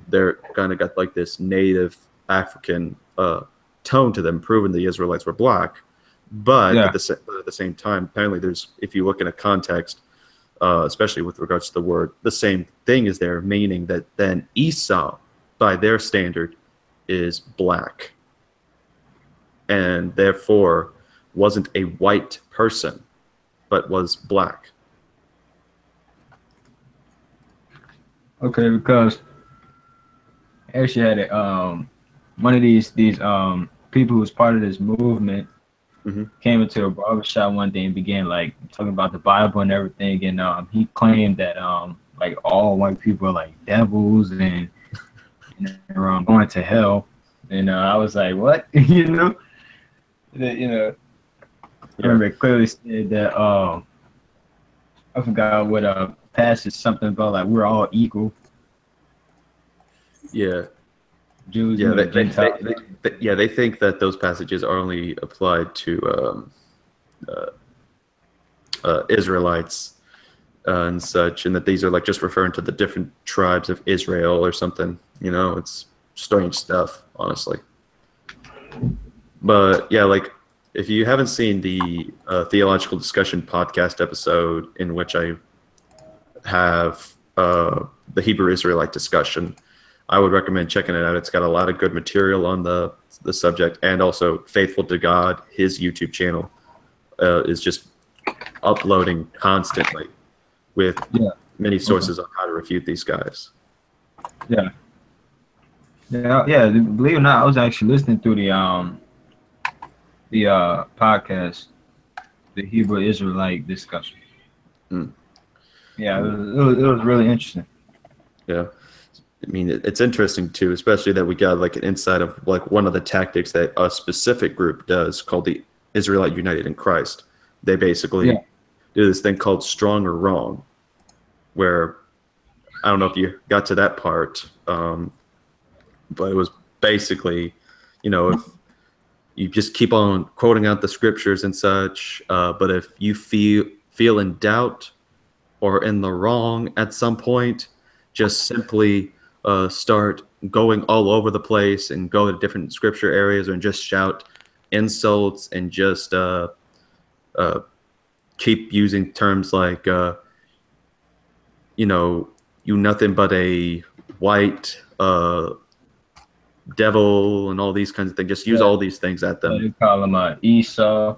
They're kind of got like this native African tone to them, proving the Israelites were black. But at the same time, apparently if you look in a context, especially with regards to the word, the same thing is there, meaning that then Esau, by their standard, is black, and therefore wasn't a white person, but was black. Okay, because I actually had it, one of these people who was part of this movement came into a barbershop one day and began like talking about the Bible and everything, and he claimed that like all white people are like devils and and going to hell. And I was like, what? You know, I remember it clearly said that I forgot what passage, something about like we're all equal. Yeah. Jews, Yeah, Gentiles. they think that those passages are only applied to Israelites and such, and that these are like just referring to the different tribes of Israel or something. You know, it's strange stuff, honestly. But yeah, like if you haven't seen the theological discussion podcast episode in which I have the Hebrew Israelite discussion, I would recommend checking it out. It's got a lot of good material on the subject, and also Faithful to God, his YouTube channel is just uploading constantly with many sources on how to refute these guys. Yeah. Believe it or not, I was actually listening through the podcast, the Hebrew Israelite discussion. Yeah, it was really interesting. Yeah. I mean, it's interesting too, especially that we got like an insight of like one of the tactics that a specific group does called the Israelite United in Christ. They basically do this thing called strong or wrong, where I don't know if you got to that part, but it was basically, if you just keep on quoting out the scriptures and such, but if you feel in doubt or in the wrong at some point, just simply start going all over the place and go to different scripture areas and just shout insults and just keep using terms like, you nothing but a white devil and all these kinds of things. Just use all these things at them. They call him Esau.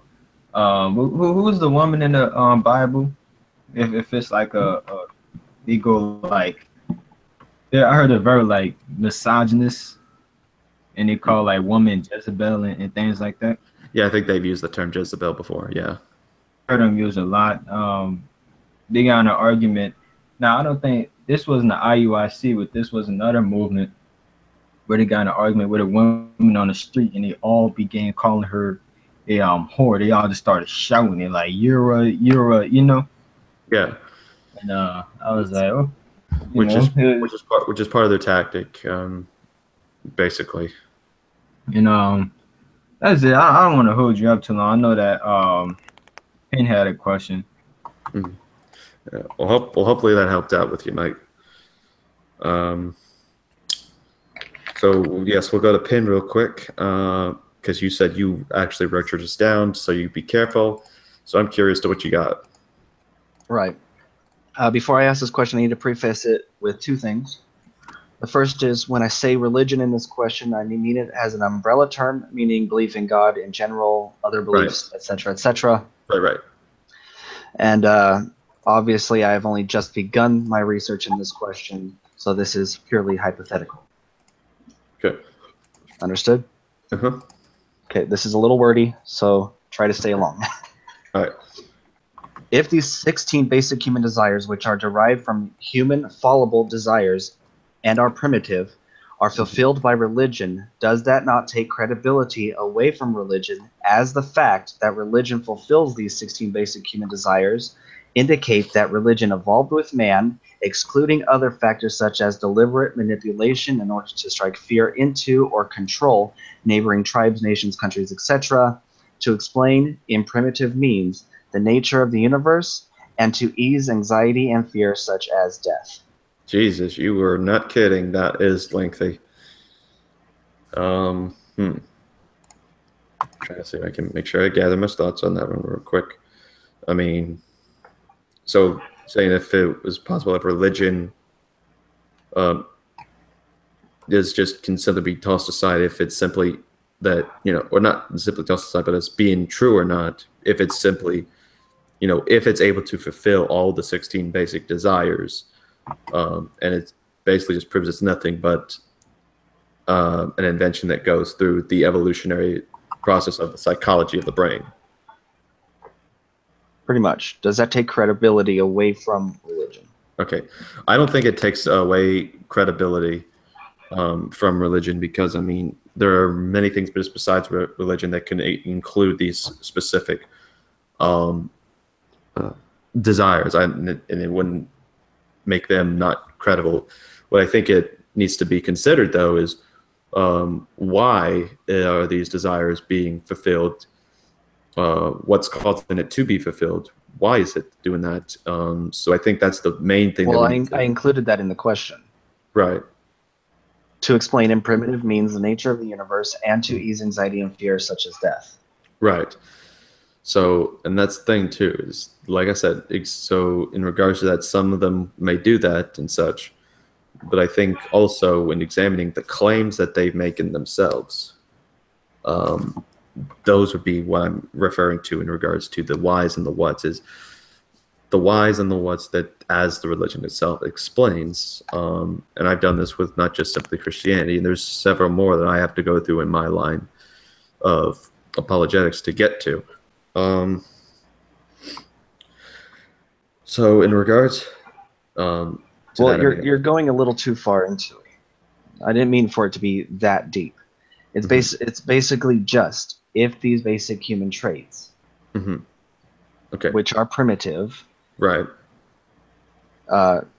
Who's the woman in the Bible? If it's like they go like, yeah, I heard a very like misogynist, and they call like woman Jezebel and things like that. Yeah, I think they've used the term Jezebel before. Yeah, heard them use a lot. They got in an argument. Now I don't think this wasn't the IUIC, but this was another movement where they got in an argument with a woman on the street, and they all began calling her a whore. They all just started shouting it like you're a, Yeah. And I was like, oh, which is part of their tactic, basically. That's it. I don't want to hold you up too long. I know that Penn had a question. Mm-hmm. Yeah, well, hopefully that helped out with you, Mike. So yes, we'll go to Penn real quick because you said you actually wrote yours down, so you be careful. So I'm curious to what you got. Right. Before I ask this question, I need to preface it with two things. The first is when I say religion in this question, I mean it as an umbrella term, meaning belief in God in general, other beliefs, etc., etc. Right. And obviously, I've only just begun my research in this question, so this is purely hypothetical. Okay. Understood? Uh-huh. Okay, this is a little wordy, so try to stay along. All right. If these 16 basic human desires, which are derived from human fallible desires and are primitive, are fulfilled by religion, does that not take credibility away from religion, as the fact that religion fulfills these 16 basic human desires indicate that religion evolved with man, excluding other factors such as deliberate manipulation in order to strike fear into or control neighboring tribes, nations, countries, etc., to explain in primitive means the nature of the universe, and to ease anxiety and fear such as death? Jesus, you were not kidding. That is lengthy. Trying to see if I can make sure I gather my thoughts on that one real quick. I mean, so saying if it was possible if religion is just can simply be tossed aside if it's simply that, or not simply tossed aside, but it's being true or not, if it's simply, if it's able to fulfill all the 16 basic desires, and it basically just proves it's nothing but an invention that goes through the evolutionary process of the psychology of the brain. Pretty much. Does that take credibility away from religion? Okay. I don't think it takes away credibility. from religion, because I mean there are many things besides religion that can include these specific desires, and it wouldn't make them not credible. What I think it needs to be considered, though, is why are these desires being fulfilled? What's causing it to be fulfilled? Why is it doing that? So I think that's the main thing. Well, I included that in the question. Right. To explain in primitive means the nature of the universe and to ease anxiety and fear such as death. Right. So, and that's the thing too, is like I said, so in regards to that, some of them may do that and such, but I think also when examining the claims that they make in themselves, those would be what I'm referring to in regards to the whys and the whats, is the whys and the whats that, as the religion itself explains, and I've done this with not just simply Christianity, and there's several more that I have to go through in my line of apologetics to get to. So in regards to well, that, you're going a little too far into it. I didn't mean for it to be that deep. It's it's basically just if these basic human traits, okay, which are primitive, right,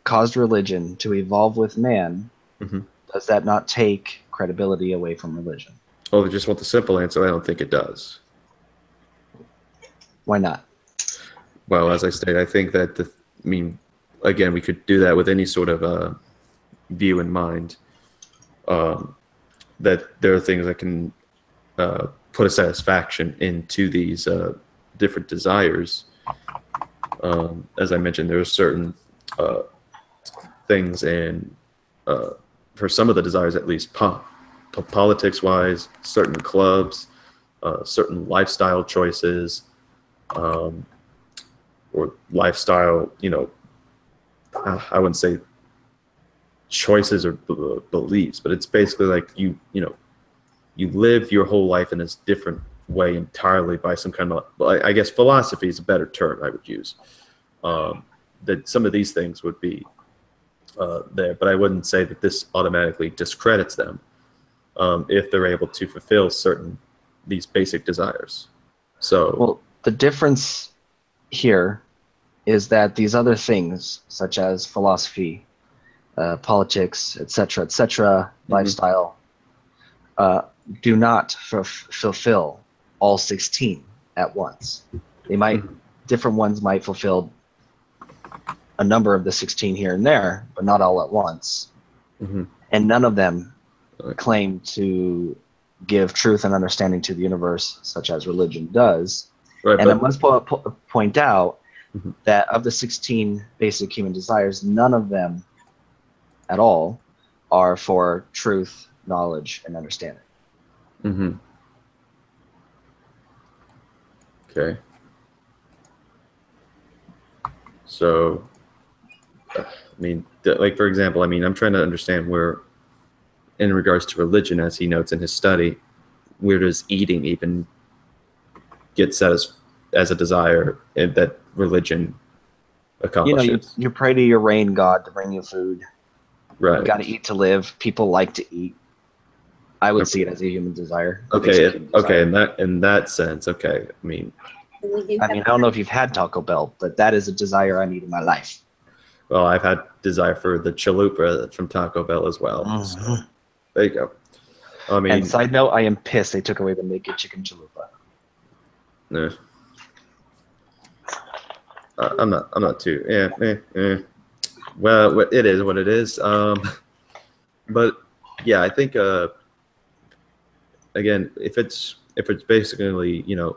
caused religion to evolve with man, does that not take credibility away from religion? Oh, they just want the simple answer. I don't think it does. Why not? Well, as I stated, I think that I mean, again, we could do that with any sort of view in mind. That there are things that can put a satisfaction into these different desires. As I mentioned, there are certain things, and for some of the desires, at least, politics-wise, certain clubs, certain lifestyle choices, or lifestyle, I wouldn't say choices or beliefs, but it's basically like you live your whole life in this different way entirely by some kind of, I guess philosophy is a better term I would use. That some of these things would be there, but I wouldn't say that this automatically discredits them if they're able to fulfill these basic desires. So, well, the difference here is that these other things, such as philosophy, politics, etc., lifestyle, do not fulfill all 16 at once. They might, different ones might fulfill a number of the 16 here and there, but not all at once. And none of them claim to give truth and understanding to the universe, such as religion does. Right, and I must point out that of the 16 basic human desires, none of them at all are for truth, knowledge, and understanding. Okay. So, I mean, like, for example, I mean, I'm trying to understand where, in regards to religion, as he notes in his study, where does eating even get set as a desire that religion accomplishes? You pray to your rain god to bring you food. Right. You got to eat to live. People like to eat. I would see it as a human desire. Okay. Okay. In that sense. Okay. I mean, I don't know if you've had Taco Bell, but that is a desire I need in my life. Well, I've had desire for the chalupa from Taco Bell as well. So, there you go. I mean, and side note, I am pissed they took away the naked chicken chalupa. I'm not too. Well, it is what it is. But yeah, I think again, if it's basically, I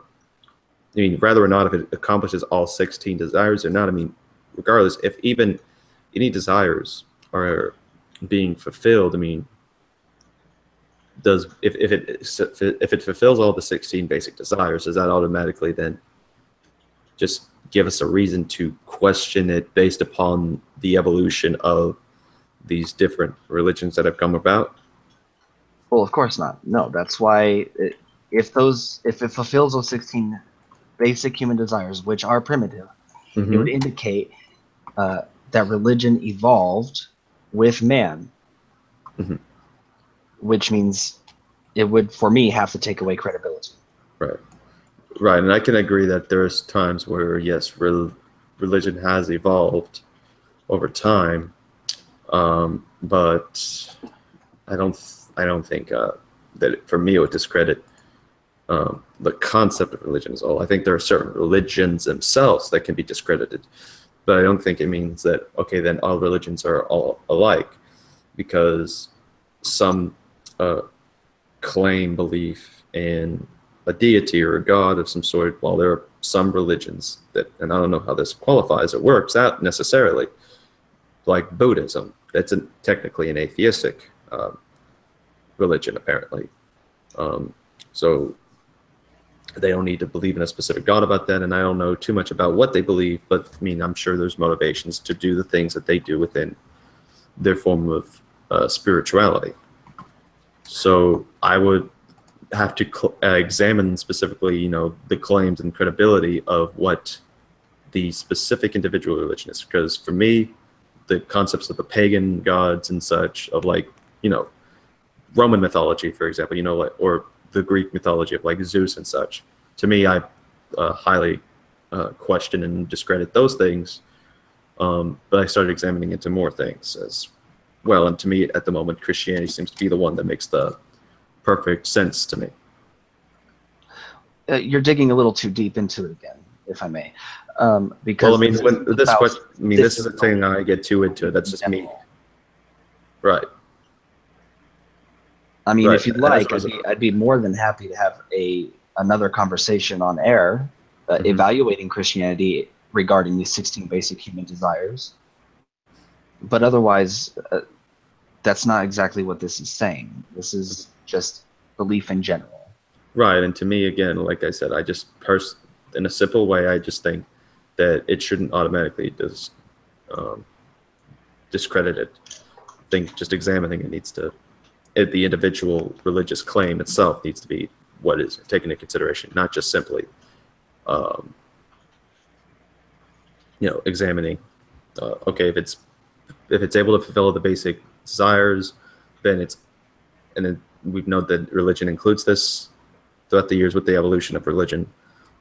mean, whether or not if it accomplishes all 16 desires or not, I mean, regardless, if even any desires are being fulfilled, I mean, if it fulfills all the 16 basic desires, does that automatically then just give us a reason to question it based upon the evolution of these different religions that have come about? Well, of course not. No, that's why if it fulfills those 16 basic human desires, which are primitive, it would indicate that religion evolved with man. which means it would, for me, have to take away credibility. Right. Right, and I can agree that there's times where, yes, religion has evolved over time, but I don't think that for me it would discredit the concept of religion as a whole. I think there are certain religions themselves that can be discredited, but I don't think it means that, okay, then all religions are all alike, because some claim belief in a deity or a god of some sort, while there are some religions that, and I don't know how this qualifies or works out necessarily, like Buddhism, that's technically an atheistic religion, apparently. So they don't need to believe in a specific god about that, and I don't know too much about what they believe, but I mean, I'm sure there's motivations to do the things that they do within their form of spirituality. So I would have to examine specifically, you know, the claims and credibility of what the specific individual religion is, because for me, the concepts of the pagan gods and such, of like, you know, Roman mythology, for example, you know, like, or the Greek mythology of like Zeus and such, to me, I highly question and discredit those things, but I started examining into more things as well, and to me, at the moment, Christianity seems to be the one that makes the perfect sense to me. You're digging a little too deep into it again, if I may. Because well, I mean, when this question, I mean, this is a thing I get too into. That's just me. Right. I mean, if you'd like, I'd be more than happy to have another conversation on air, evaluating Christianity regarding these 16 basic human desires. But otherwise, that's not exactly what this is saying. This is just belief in general. Right, and to me, again, like I said, I just in a simple way, I just think that it shouldn't automatically discredit it. I think just examining it needs to, the individual religious claim itself needs to be what is taken into consideration, not just simply, you know, examining. Okay, if it's able to fulfill the basic desires, then then we've known that religion includes this throughout the years with the evolution of religion,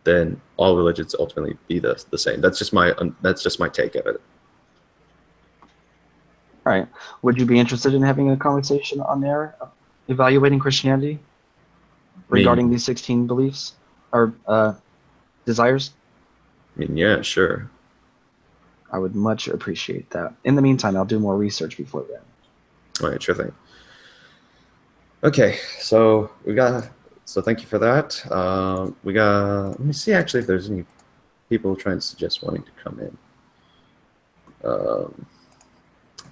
then all religions ultimately be the same. That's just my take of it. All right. Would you be interested in having a conversation on there, evaluating Christianity regarding these 16 beliefs or desires? I mean, yeah, sure. I would much appreciate that. In the meantime, I'll do more research before then. All right, sure thing. Okay, so thank you for that. Let me see actually if there's any people trying to suggest wanting to come in.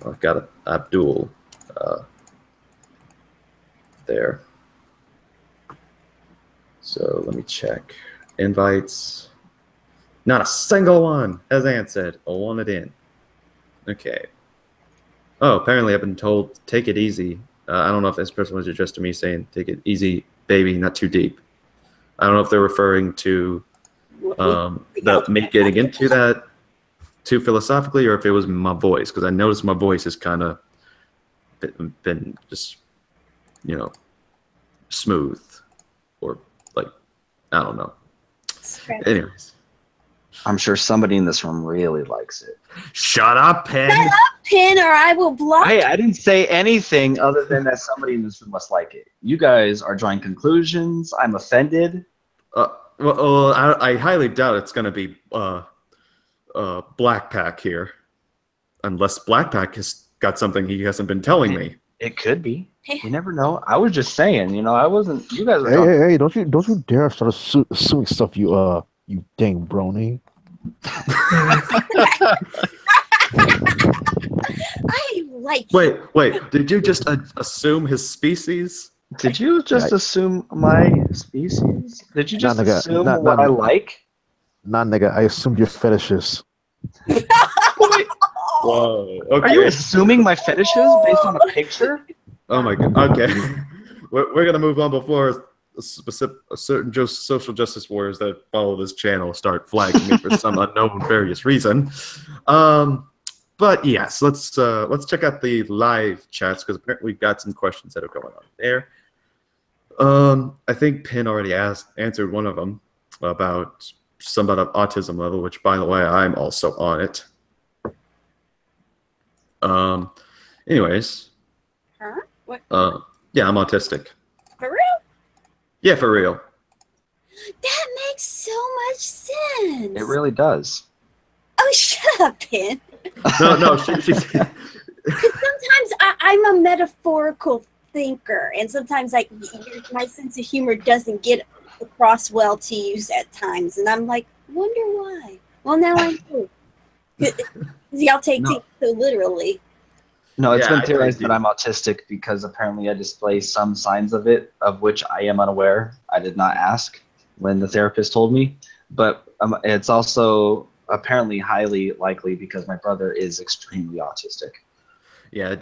I've got Abdul there. So let me check. Invites. Not a single one has answered or wanted in. Okay. Oh, apparently I've been told, take it easy. I don't know if this person was addressed to me saying, take it easy, baby, not too deep. I don't know if they're referring to me getting into that too philosophically, or if it was my voice, because I noticed my voice has kind of been just, you know, smooth, or like, I don't know. Anyways. I'm sure somebody in this room really likes it. Shut up, Pen. Shut up, Pen, or I will block. Hey, I didn't say anything other than that somebody in this room must like it. You guys are drawing conclusions. I'm offended. Well, I highly doubt it's going to be Blackpack here, unless Blackpack has got something he hasn't been telling me. It could be. You never know. I was just saying. You know, I wasn't. You guys are. Hey! Don't you dare start assuming stuff. You dang brony. I like. Wait! Did you just assume his species? Did you just assume my species? Did you just assume what I like? Nah, nigga. I assumed your fetishes. Whoa. Okay. Are you assuming my fetishes based on a picture? Oh my god. Okay. We're gonna move on before certain social justice warriors that follow this channel start flagging me for some unknown various reason. But yes, let's check out the live chats because apparently we've got some questions that are going on there. I think Pin already answered one of them about somewhat of autism level, which by the way, I'm also on it. Anyways. Huh? What? Yeah, I'm autistic. For real? Yeah, for real. That makes so much sense. It really does. Oh, shut up, Pin. No, she's Sometimes I'm a metaphorical thinker, and sometimes like my sense of humor doesn't get across well to use at times, and I'm like, wonder why. Well, now I know. Y'all take things so literally. No, it's Yeah, been theorized that I'm autistic because apparently I display some signs of it, of which I am unaware. I did not ask when the therapist told me, but it's also apparently highly likely because my brother is extremely autistic. Yeah,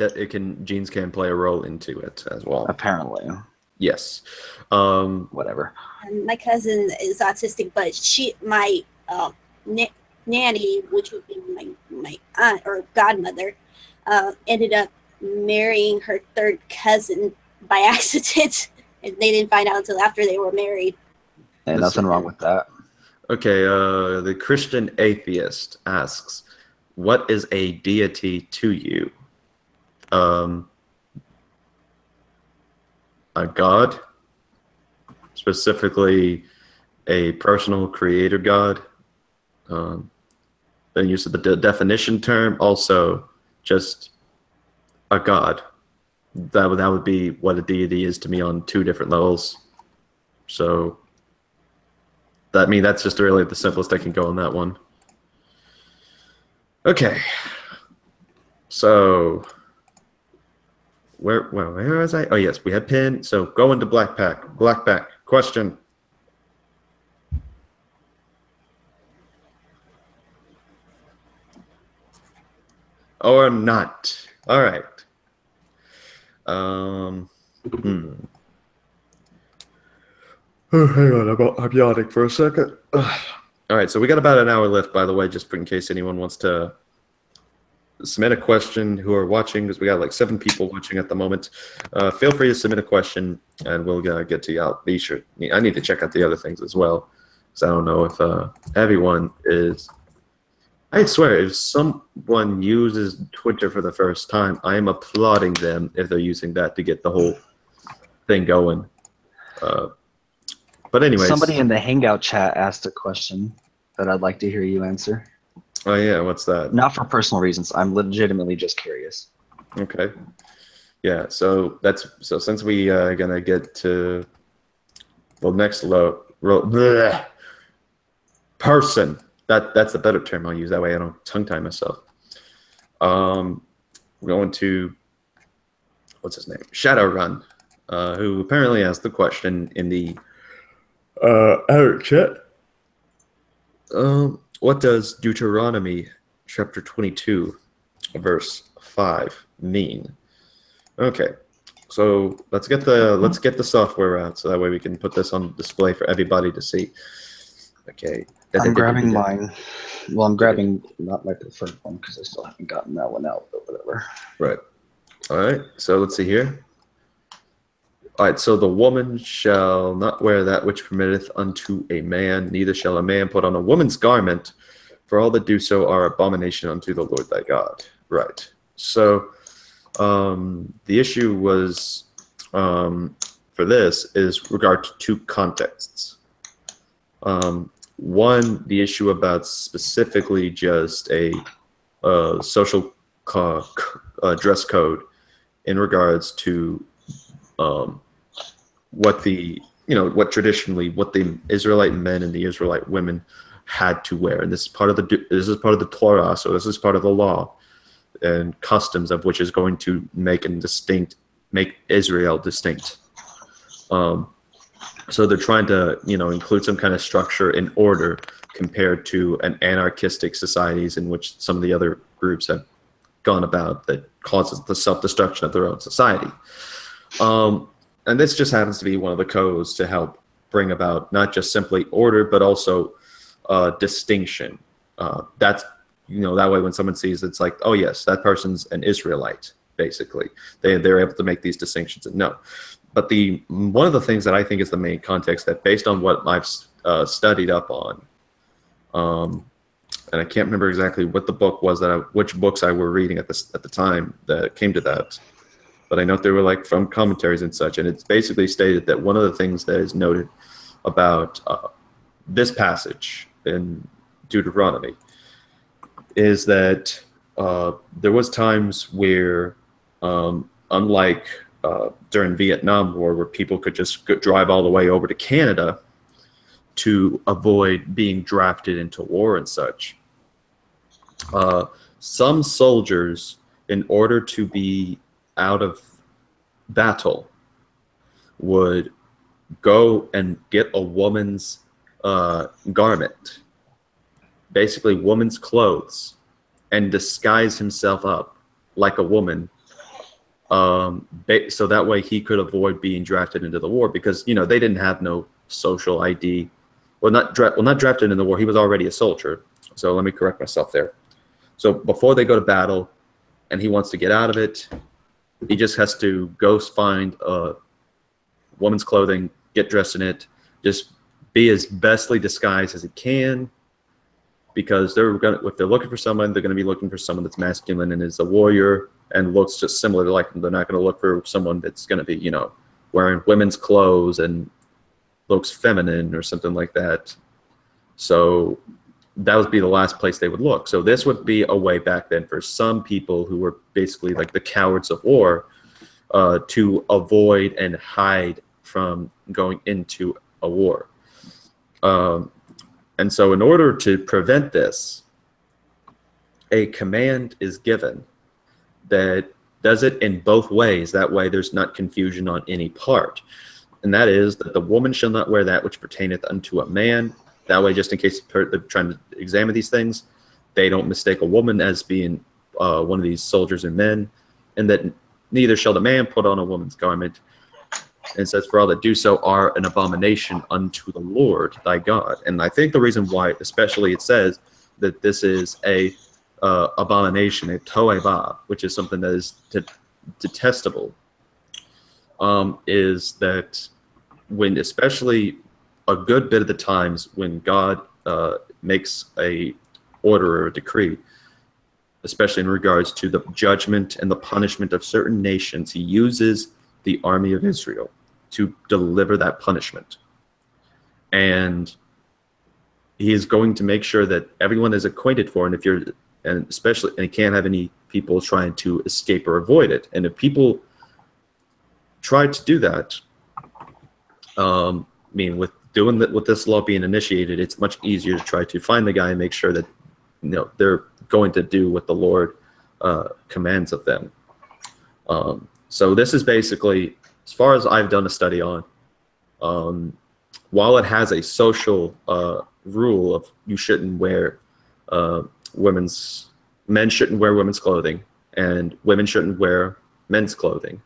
genes can play a role into it as well. Apparently. Yes. Whatever. And my cousin is autistic, but my nanny, which would be my aunt or godmother, ended up marrying her third cousin by accident, and they didn't find out until after they were married. And nothing wrong with that. Okay, the Christian Atheist asks, what is a deity to you? A god, specifically a personal creator god. Then use of the definition term, also just a god. That would be what a deity is to me on two different levels. So that's just really the simplest I can go on that one. Okay. So where was I? Oh yes, we had Pin. So go into Black Pack. Black Pack. Question. Or not. All right. Oh, hang on, I'm yawning for a second. All right, so we got about an hour left, by the way, just in case anyone wants to submit a question who are watching, because we got like 7 people watching at the moment. Feel free to submit a question, and we'll get to you. I'll be sure. I need to check out the other things as well, because I don't know if everyone is. I swear, if someone uses Twitter for the first time, I am applauding them if they're using that to get the whole thing going. But anyways. Somebody in the Hangout chat asked a question that I'd like to hear you answer. Oh, yeah, what's that? Not for personal reasons. I'm legitimately just curious. Okay. Yeah, so since we are going to get to the next person. That's a better term I'll use. That way I don't tongue-tie myself. We're going to, what's his name? Shadowrun, who apparently asked the question in the Eric chat. What does Deuteronomy chapter 22, verse 5 mean? Okay, so let's get the software out so that way we can put this on display for everybody to see. Okay. I'm grabbing mine. Well, I'm grabbing not my preferred one because I still haven't gotten that one out, but whatever. Right. All right. So let's see here. All right. So the woman shall not wear that which permitteth unto a man, neither shall a man put on a woman's garment, for all that do so are abomination unto the Lord thy God. Right. So the issue was for this is regard to 2 contexts. One, the issue about specifically just a social dress code in regards to what the Israelite men and the Israelite women had to wear, and this is part of the Torah, so this is part of the law and customs of which is going to make Israel distinct. So they're trying to, include some kind of structure and order compared to an anarchistic societies in which some of the other groups have gone about that causes the self-destruction of their own society. And this just happens to be one of the codes to help bring about not just simply order, but also distinction. that way when someone sees, it's like, oh yes, that person's an Israelite. Basically, they're able to make these distinctions and know. But one of the things that I think is the main context, that based on what I've studied up on, and I can't remember exactly what the book was which books I were reading at the time that came to that, but I know they were like from commentaries and such, and it's basically stated that one of the things that is noted about this passage in Deuteronomy is that there was times where, unlike during Vietnam War, where people could just drive all the way over to Canada to avoid being drafted into war and such, some soldiers, in order to be out of battle, would go and get a woman's garment, basically woman's clothes, and disguise himself up like a woman, so that way he could avoid being drafted into the war, because they didn't have no social ID. Well, not drafted in the war. He was already a soldier. So let me correct myself there. So before they go to battle, and he wants to get out of it, he just has to go find a woman's clothing, get dressed in it, just be as bestly disguised as he can, because if they're looking for someone, they're going to be looking for someone that's masculine and is a warrior and looks just similar to like them. They're not going to look for someone that's going to be, wearing women's clothes and looks feminine or something like that. So that would be the last place they would look. So this would be a way back then for some people who were basically like the cowards of war, to avoid and hide from going into a war. And so in order to prevent this, a command is given that does it in both ways. That way there's not confusion on any part. And that is that the woman shall not wear that which pertaineth unto a man. That way, just in case they're trying to examine these things, they don't mistake a woman as being one of these soldiers and men. And that neither shall the man put on a woman's garment. And it says, for all that do so are an abomination unto the Lord thy God. And I think the reason why, especially it says that this is a abomination, a toeva, which is something that is detestable, is that when, especially a good bit of the times when God makes a order or a decree, especially in regards to the judgment and the punishment of certain nations, he uses the army of Israel to deliver that punishment. And he is going to make sure that everyone is acquainted for it. And he can't have any people trying to escape or avoid it. And if people try to do that, with this law being initiated, it's much easier to try to find the guy and make sure that they're going to do what the Lord commands of them. So this is basically, as far as I've done a study on, while it has a social rule of you shouldn't wear men shouldn't wear women's clothing and women shouldn't wear men's clothing,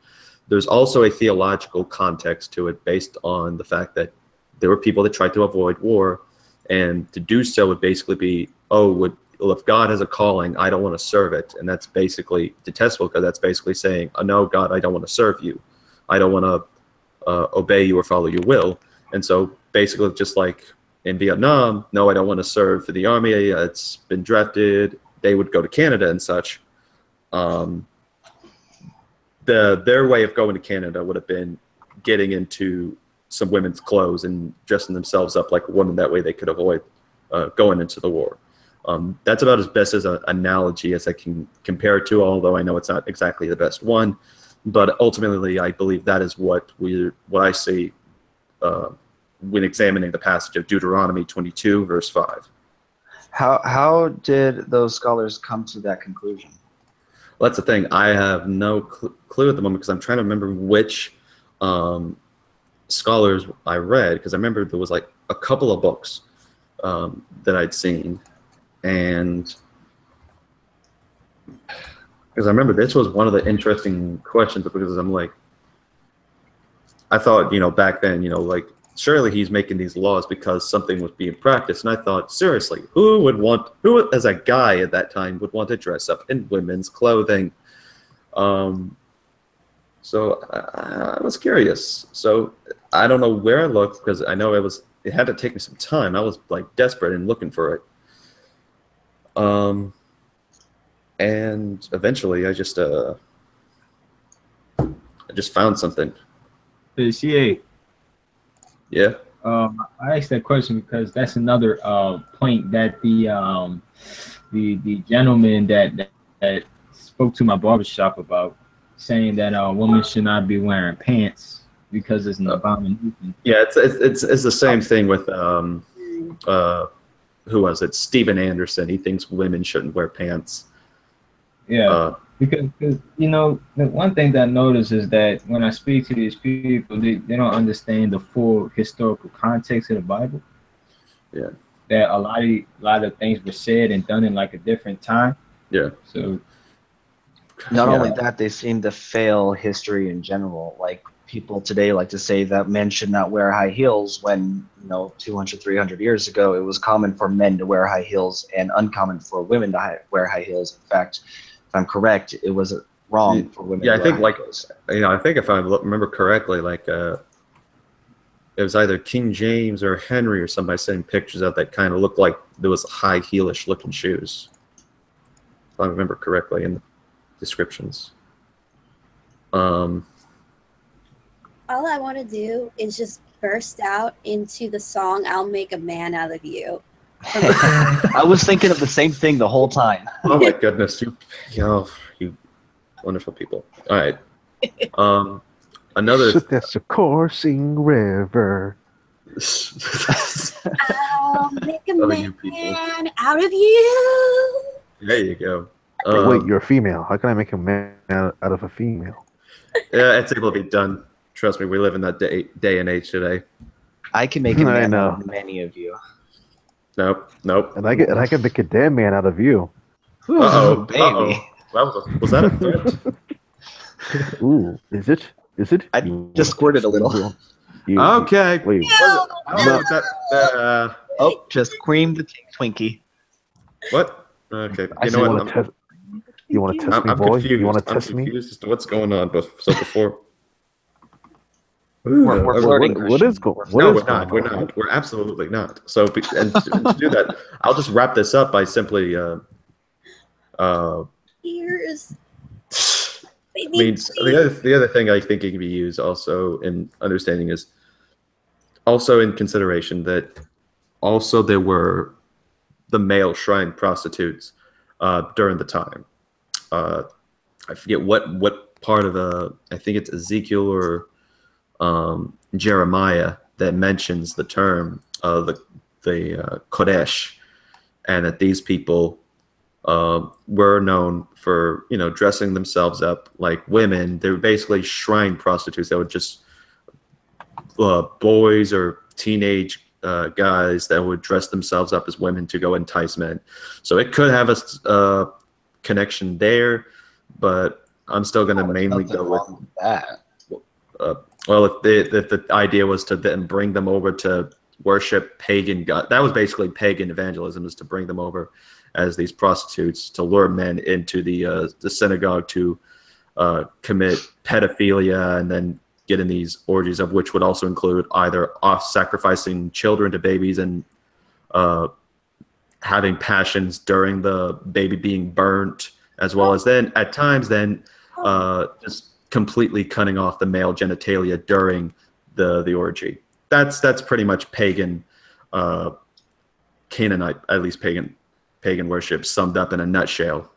there's also a theological context to it based on the fact that there were people that tried to avoid war, and to do so would basically be, if God has a calling, I don't want to serve it. And that's basically detestable, because that's basically saying, oh, no, God, I don't want to serve you. I don't want to obey you or follow your will. And so basically, just like in Vietnam, no, I don't want to serve for the army. It's been drafted. They would go to Canada and such. Their way of going to Canada would have been getting into some women's clothes and dressing themselves up like a woman. That way they could avoid going into the war. That's about as best as an analogy as I can compare it to, although I know it's not exactly the best one. But ultimately, I believe that is what I see when examining the passage of Deuteronomy 22, verse 5. How did those scholars come to that conclusion? Well, that's the thing. I have no clue at the moment, because I'm trying to remember which scholars I read, because I remember there was like a couple of books that I'd seen, and because I remember this was one of the interesting questions, because I'm like, I thought, back then, like surely he's making these laws because something was being practiced. And I thought, seriously, who as a guy at that time would want to dress up in women's clothing? So I was curious. So I don't know where I looked because I know it had to take me some time. I was like desperate and looking for it. And eventually I just found something. The CA. Yeah. I asked that question because that's another point that the gentleman that spoke to my barbershop about, saying that women should not be wearing pants because it's an abomination. Yeah, it's the same thing with who was it? Steven Anderson. He thinks women shouldn't wear pants. Yeah, because you know, the one thing that I notice is that when I speak to these people, they don't understand the full historical context of the Bible. Yeah, that a lot of things were said and done in like a different time. Yeah. So not only that, they seem to fail history in general. Like people today like to say that men should not wear high heels when, 200, 300 years ago, it was common for men to wear high heels and uncommon for women to wear high heels. In fact, if I'm correct, it was wrong for women. Yeah, to I think wear high heels. I think if I remember correctly, it was either King James or Henry or somebody sending pictures of that kind of looked like there was high heelish looking shoes. If I remember correctly in the descriptions. All I want to do is just burst out into the song "I'll Make a Man Out of You." I was thinking of the same thing the whole time. Oh my goodness, you wonderful people. All right. Another. That's a coursing river. I'll make a man out of you. There you go. Wait, you're a female. How can I make a man out of a female? Yeah, it's able to be done. Trust me, we live in that day and age today. I can make a man out of many of you. Nope. And I can make a dead man out of you. Uh-oh, baby. Was that a threat? Ooh, is it? I just squirted a little. Okay. Wait. Just cream the Twinkie. What? Okay. You know what? You want to test me, boy? Confused. You want to I'm test me? confused as to what's going on. So before. We're flirting. What is going on? No, we're not. We're not. We're absolutely not. So, and to do that, I'll just wrap this up by simply. Ears. Means the other thing I think it can be used also in understanding is also in consideration that also there were the male shrine prostitutes during the time. I forget what part of I think it's Ezekiel or Jeremiah that mentions the term the Kodesh, and that these people were known for dressing themselves up like women. They were basically shrine prostitutes. They would just boys or teenage guys that would dress themselves up as women to go entice men. So it could have a connection there, but I'm still going to mainly go with that. Well, if the idea was to then bring them over to worship pagan god, that was basically pagan evangelism, is to bring them over as these prostitutes to lure men into the synagogue to commit pedophilia and then get in these orgies, of which would also include either sacrificing children to babies and having passions during the baby being burnt, as well as then at times just completely cutting off the male genitalia during the orgy. That's pretty much pagan Canaanite, at least pagan worship, summed up in a nutshell.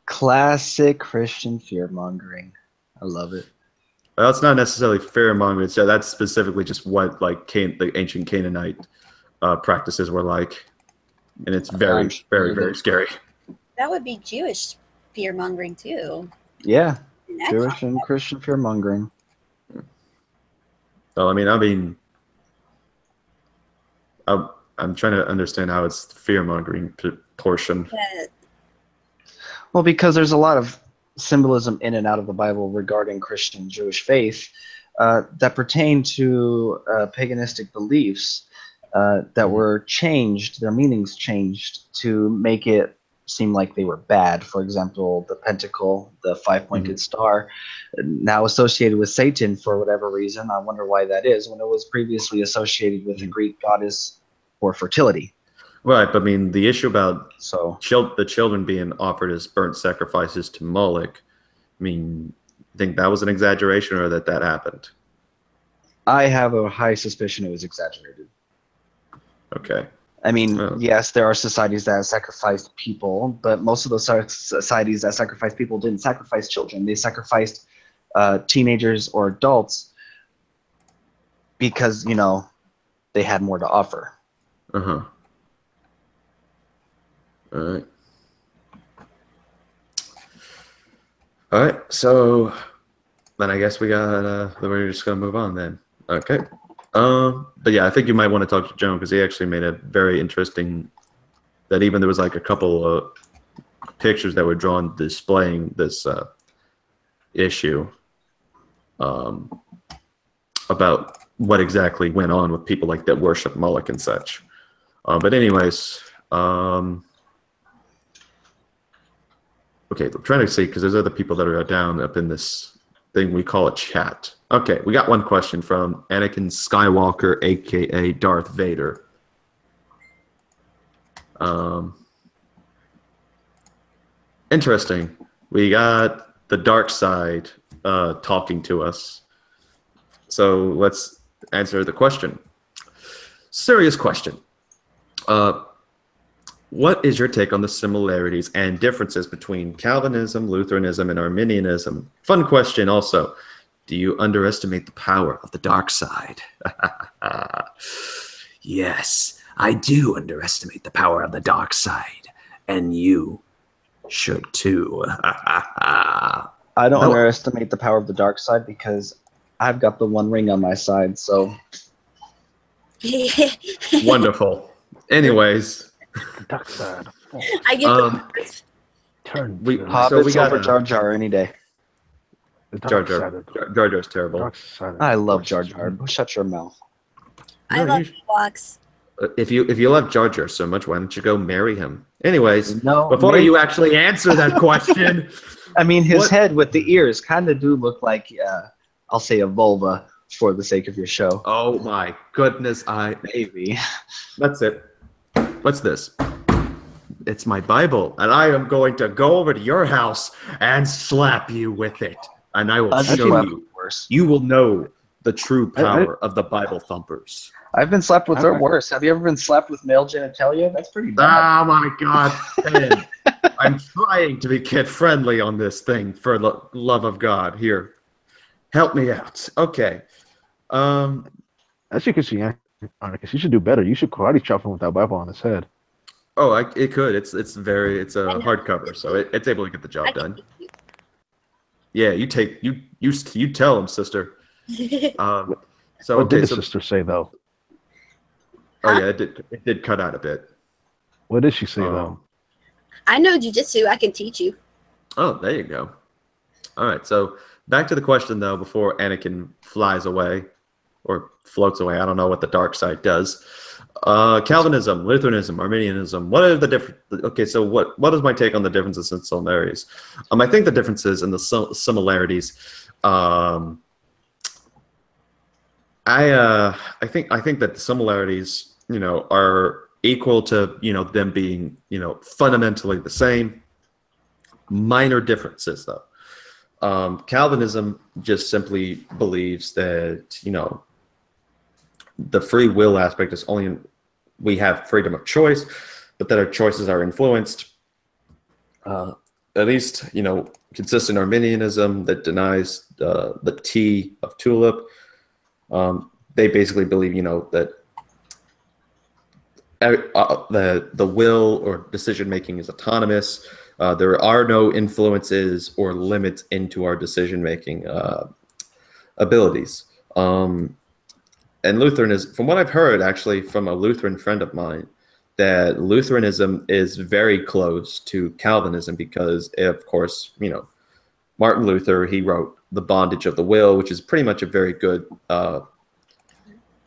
Classic Christian fear-mongering. I love it. Well, it's not necessarily fear-mongering. So that's specifically just what the ancient Canaanite practices were like, and it's very, very, very scary. That would be Jewish fear-mongering too. Yeah, Jewish and Christian fear-mongering. So I'm trying to understand how it's fear-mongering portion. Well, because there's a lot of symbolism in and out of the Bible regarding Christian Jewish faith. that pertain to paganistic beliefs that were changed, their meanings changed to make it seem like they were bad. For example, the pentacle, the five-pointed star, now associated with Satan for whatever reason. I wonder why that is, when it was previously associated with the Greek goddess for fertility. Right, but I mean, the issue about So the children being offered as burnt sacrifices to Moloch, I mean, think that was an exaggeration or that happened? I have a high suspicion it was exaggerated. Okay. I mean, Oh. yes, there are societies that sacrificed people, but most of those societies that sacrificed people didn't sacrifice children. They sacrificed teenagers or adults because, you know, they had more to offer. Uh-huh. All right. All right, so then I guess we got, we're just going to move on then. Okay. But yeah, I think you might want to talk to Joan because he actually made a very interesting, that even there was like a couple of pictures that were drawn displaying this issue about what exactly went on with people like that worship Moloch and such. But anyways, okay, I'm trying to see because there's other people that are down up in this thing we call a chat. Okay, we got one question from Anakin Skywalker, aka Darth Vader. Interesting. We got the dark side talking to us. So let's answer the question. Serious question. What is your take on the similarities and differences between Calvinism, Lutheranism, and Arminianism? Fun question also. Do you underestimate the power of the dark side? Yes, I do underestimate the power of the dark side. And you should too. I don't underestimate the power of the dark side because I've got the One Ring on my side, so. Wonderful. Anyways. Dark side. I get Turn. Hobbits over Jar Jar any day. Jar Jar's terrible. I love Jar Jar. Shut your mouth. I love Ewoks. If you love Jar Jar so much, why don't you go marry him? Anyways, no, before you actually answer that question. I mean, his head with the ears kind of do look like, I'll say a vulva for the sake of your show. Oh my goodness, Maybe. That's it. What's this? It's my Bible, and I am going to go over to your house and slap you with it. And I will show you. You will know the true power of the Bible thumpers. I've been slapped with worse. Have you ever been slapped with male genitalia? That's pretty bad. Oh my God, Ben. I'm trying to be kid-friendly on this thing for the love of God. Here, help me out. Okay. As you can see, Anarchist, you should do better. You should karate chop him with that Bible on his head. Oh, it could. It's a hardcover, so it's able to get the job done. Yeah, you tell him, sister. So what did the sister say though? Oh yeah, it did cut out a bit. What did she say though? I know jiu-jitsu. I can teach you. Oh, there you go. All right, so back to the question though, before Anakin flies away or floats away. I don't know what the dark side does. Calvinism, Lutheranism, Arminianism. What are the different? Okay, so what is my take on the differences and similarities? I think the differences and the similarities. I think that the similarities, are equal to them being fundamentally the same. Minor differences though. Calvinism just simply believes that the free will aspect is only we have freedom of choice, but that our choices are influenced. At least, consistent Arminianism that denies the T of tulip. They basically believe, that the will or decision making is autonomous. There are no influences or limits into our decision making abilities. And Lutheranism, from what I've heard actually from a Lutheran friend of mine, that Lutheranism is very close to Calvinism because, of course, Martin Luther, he wrote the bondage of the will, which is pretty much a very good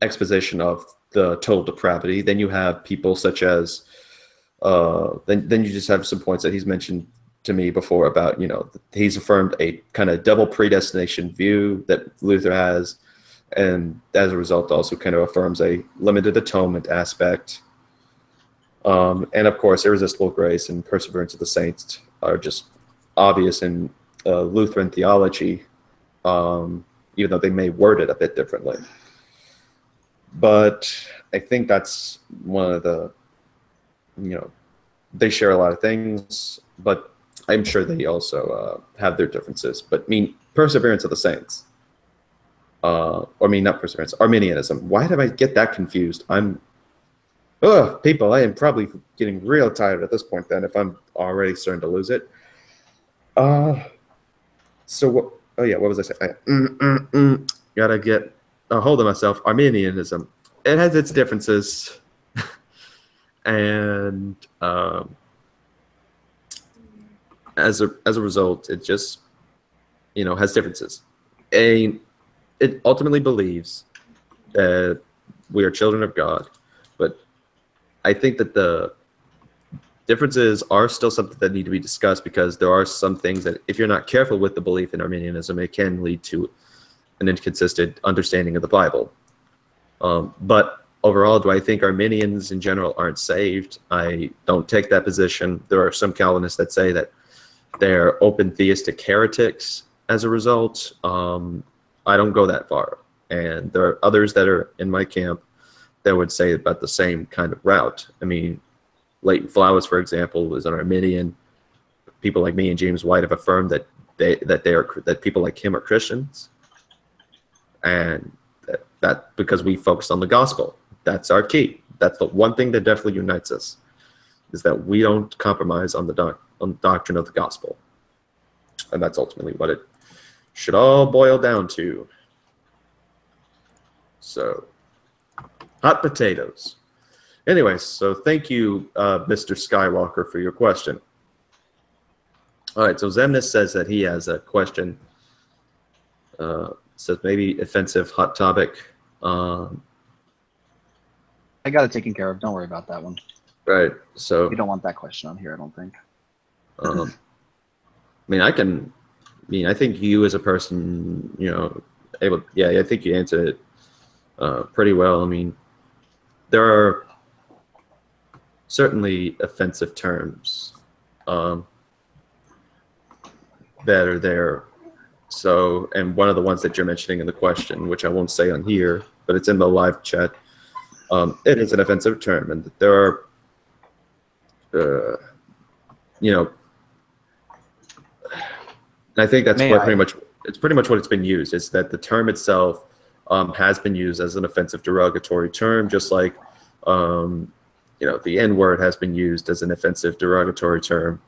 exposition of the total depravity. Then you have people such as then you just have some points that he's mentioned to me before about, you know, he's affirmed a kind of double predestination view that Luther has, and as a result also kind of affirms a limited atonement aspect. And of course, irresistible grace and perseverance of the saints are just obvious in Lutheran theology, even though they may word it a bit differently. But I think that's one of the, you know, they share a lot of things, but I'm sure they also have their differences. But I mean, perseverance of the saints, or I mean, not perseverance, Arminianism. Why did I get that confused? People, I am probably getting real tired at this point then if I'm already starting to lose it. So what, oh yeah, what was I saying? Gotta get a hold of myself. Arminianism. It has its differences. And as a result, it just, you know, has differences. And it ultimately believes that we are children of God, but I think that the differences are still something that need to be discussed, because there are some things that, if you're not careful with the belief in Arminianism, it can lead to an inconsistent understanding of the Bible. But overall, do I think Arminians in general aren't saved? I don't take that position. There are some Calvinists that say that they're open theistic heretics as a result. I don't go that far. And there are others that are in my camp that would say about the same kind of route. I mean, Leighton Flowers, for example, is an Arminian. People like me and James White have affirmed that people like him are Christians, and that because we focus on the gospel. That's our key. That's the one thing that definitely unites us, is that we don't compromise on the doctrine of the gospel. And that's ultimately what it should all boil down to. So, hot potatoes. Anyways, so thank you, Mr. Skywalker, for your question. All right, so Zemnis says that he has a question. Says maybe offensive hot topic. I got it taken care of. Don't worry about that one. Right. So You don't want that question on here, I don't think. I mean, I think you as a person, you know, I think you answered it pretty well. I mean, there are certainly offensive terms that are there. So, and one of the ones that you're mentioning in the question, which I won't say on here, but it's in the live chat, it is an offensive term, and there are, you know, I think that's pretty much what it's been used, is that the term itself has been used as an offensive derogatory term, just like, you know, the N-word has been used as an offensive derogatory term.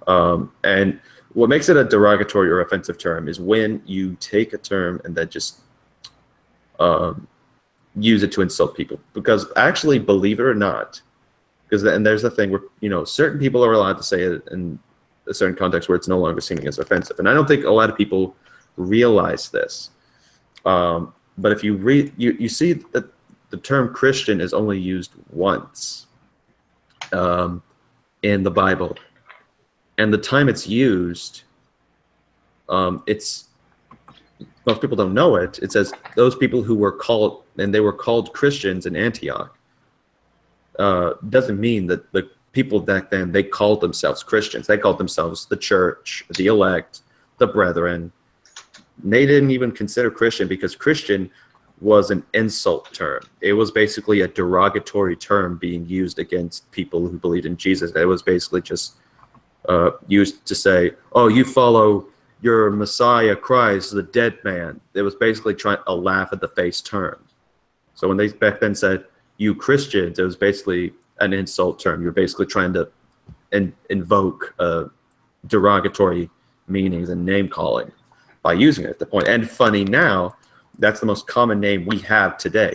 And what makes it a derogatory or offensive term is when you take a term and then just use it to insult people. Because actually, believe it or not, and there's the thing where, you know, certain people are allowed to say it in a certain context where it's no longer seeming as offensive. And I don't think a lot of people realize this. But if you read, you see that the term Christian is only used once in the Bible. And the time it's used, most people don't know it. It says those people who were called, and they were called Christians in Antioch, doesn't mean that the people back then, they called themselves Christians. They called themselves the church, the elect, the brethren. They didn't even consider Christian, because Christian was an insult term. It was basically a derogatory term being used against people who believed in Jesus. It was basically just used to say, oh, you follow your Messiah Christ, the dead man. It was basically trying a laugh at the face term. So when they back then said, you Christians, it was basically an insult term. You're basically trying to invoke derogatory meanings and name calling by using it at the point. And funny now, that's the most common name we have today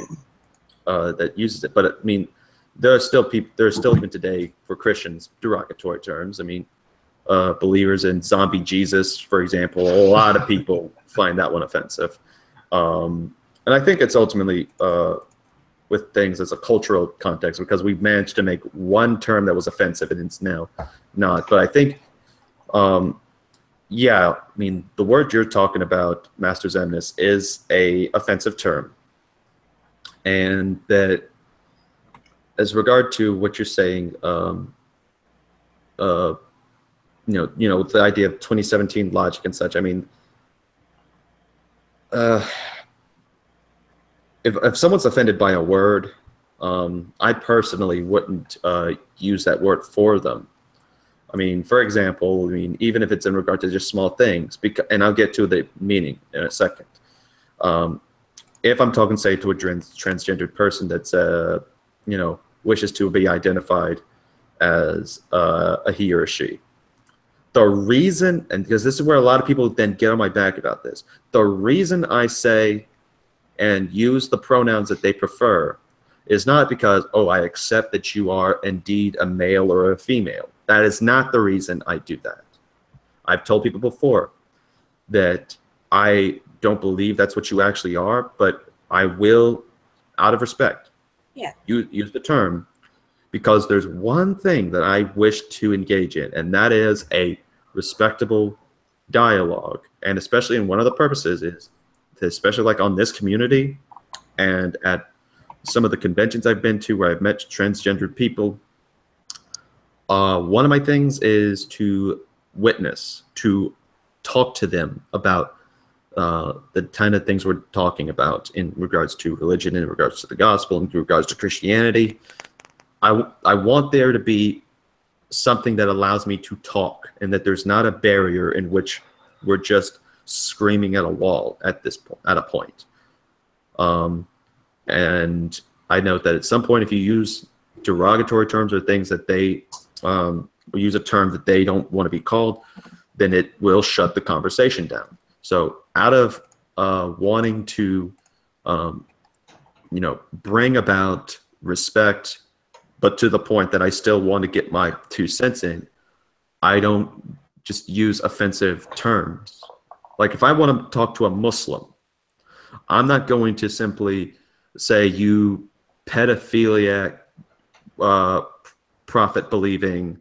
that uses it. But I mean, there are still even today for Christians derogatory terms. I mean, believers in zombie Jesus, for example. A lot of people find that one offensive. And I think it's ultimately with things as a cultural context, because we've managed to make one term that was offensive and it's now not. But I think, yeah, I mean, the word you're talking about, Master Zemnis, is a offensive term. And that, as regard to what you're saying, the idea of 2017 logic and such, I mean, if someone's offended by a word, I personally wouldn't use that word for them. I mean, for example, I mean, even if it's in regard to just small things, and I'll get to the meaning in a second. If I'm talking, say, to a transgendered person that's, wishes to be identified as a he or a she, the reason, and because this is where a lot of people then get on my back about this, the reason I say and use the pronouns that they prefer is not because, oh, I accept that you are indeed a male or a female. That is not the reason I do that. I've told people before that I don't believe that's what you actually are, but I will, out of respect, use the term, because there's one thing that I wish to engage in, and that is a respectable dialogue. And especially in one of the purposes is, especially like on this community and at some of the conventions I've been to where I've met transgendered people, one of my things is to witness, to talk to them about the kind of things we're talking about in regards to religion, in regards to the gospel, in regards to Christianity. I want there to be something that allows me to talk, and that there's not a barrier in which we're just screaming at a wall at a point. And I note that at some point, if you use derogatory terms or things that they use a term that they don't want to be called, then it will shut the conversation down. So out of wanting to, bring about respect, but to the point that I still want to get my 2 cents in, I don't just use offensive terms. Like if I want to talk to a Muslim, I'm not going to simply say, you pedophiliac, prophet-believing,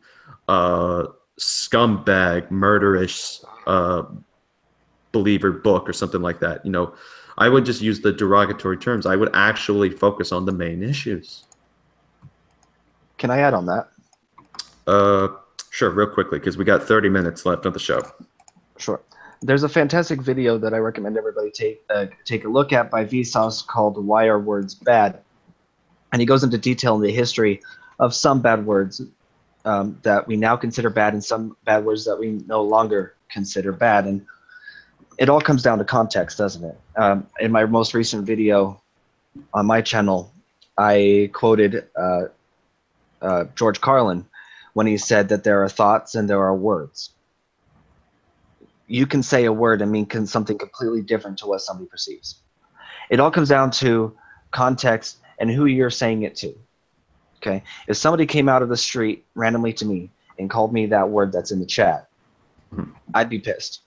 scumbag, murderous believer book or something like that. I would just use the derogatory terms. I would actually focus on the main issues. Can I add on that? Sure, real quickly, because we got 30 minutes left of the show. Sure. There's a fantastic video that I recommend everybody take a look at by Vsauce called "Why Are Words Bad?" And he goes into detail in the history of some bad words that we now consider bad, and some bad words that we no longer consider bad. And it all comes down to context, doesn't it? In my most recent video on my channel, I quoted George Carlin when he said that there are thoughts and there are words. You can say a word and mean something completely different to what somebody perceives. It all comes down to context and who you're saying it to. Okay? If somebody came out of the street randomly to me and called me that word that's in the chat, I'd be pissed,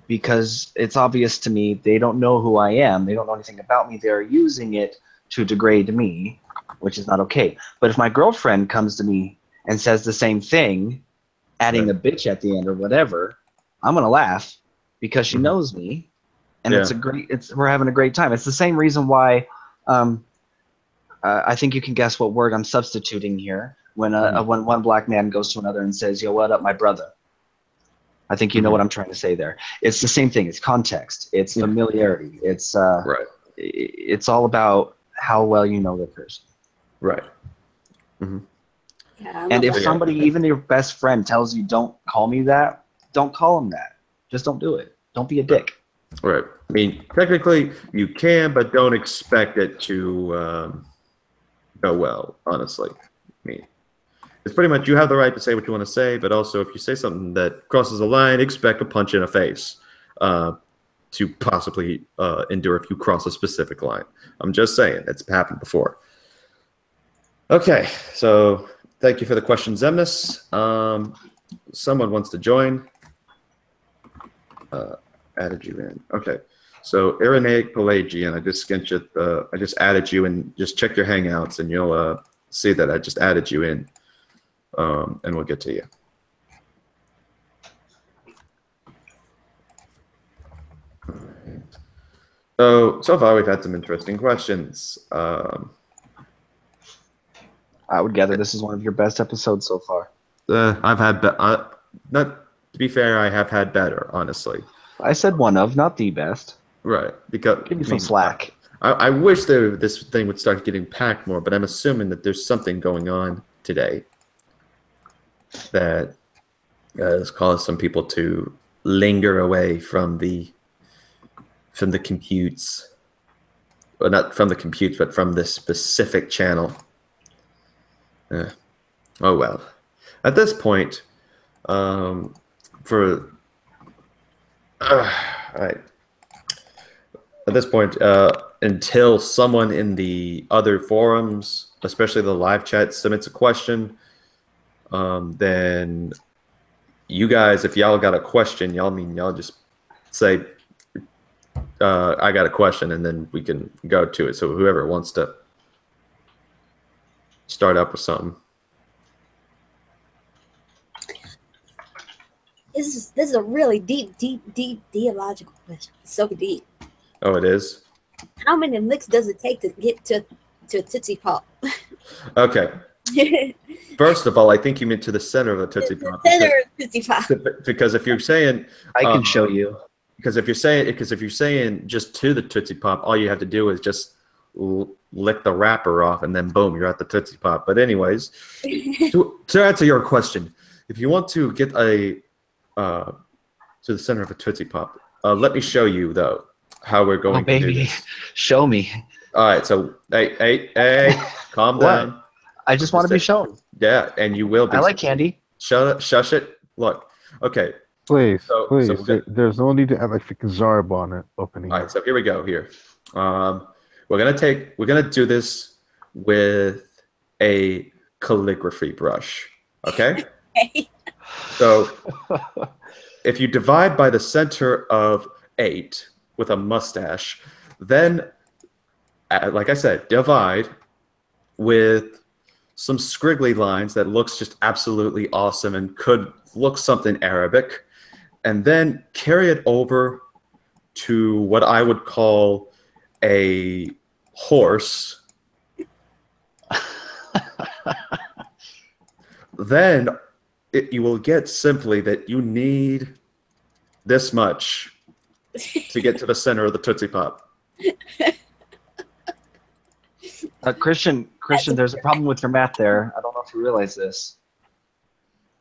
because it's obvious to me they don't know who I am. They don't know anything about me. They're using it to degrade me, which is not okay. But if my girlfriend comes to me and says the same thing, adding a bitch at the end or whatever, I'm gonna laugh because she knows me, and we're having a great time. It's the same reason why I think you can guess what word I'm substituting here when when one black man goes to another and says, "Yo, what up, my brother?" I think you know what I'm trying to say there. It's the same thing. It's context. It's familiarity. It's it's all about how well you know the person. Right. Yeah, And if somebody, even your best friend, tells you don't call me that, don't call them that. Just don't do it. Don't be a dick. Right. I mean, technically you can, but don't expect it to go well, honestly. I mean, it's pretty much, you have the right to say what you want to say, but also if you say something that crosses a line, expect a punch in the face to possibly endure if you cross a specific line. I'm just saying, it's happened before. Okay, so thank you for the question, Zemnis. someone wants to join. Added you in. Okay. So Irenaic Pelagian, I just added you, and just check your Hangouts, and you'll see that I just added you in, and we'll get to you. So far we've had some interesting questions. I would gather this is one of your best episodes so far. I've had not to be fair, I have had better, honestly. I said one of, not the best. Right, because Give me some slack. I wish this thing would start getting packed more, but I'm assuming that there's something going on today that has caused some people to linger away from the computes. Well, not from the computes, but from this specific channel. Oh well. At this point, all right. At this point, until someone in the other forums, especially the live chat, submits a question, then you guys, if y'all got a question, y'all just say, I got a question, and then we can go to it. So whoever wants to start up with something. This is a really deep theological question. It's so deep. Oh, it is? How many licks does it take to get to Tootsie Pop? Okay. First of all, I think you meant to the center of the Tootsie Pop. Center of Tootsie Pop. Because if you're saying, I can show you. Because if you're saying just to the Tootsie Pop, all you have to do is just lick the wrapper off, and then boom, you're at the Tootsie Pop. But anyways, to answer your question, if you want to get to the center of a Tootsie Pop, let me show you though how we're going to do this. Show me. All right, so hey, calm down. I just want to be shown. Yeah, and you will be. I like candy. Shut up, shush it. Look, okay. Please, So there's no need to have like freaking Zarb on it opening. All right, so here we go. We're gonna do this with a calligraphy brush. Okay. Okay. So if you divide by the center of 8 with a mustache, then, like I said, divide with some scriggly lines that looks just absolutely awesome and could look something Arabic, and then carry it over to what I would call a horse. Then you will get simply that you need this much to get to the center of the Tootsie Pop. Christian, there's a problem with your math there. I don't know if you realize this.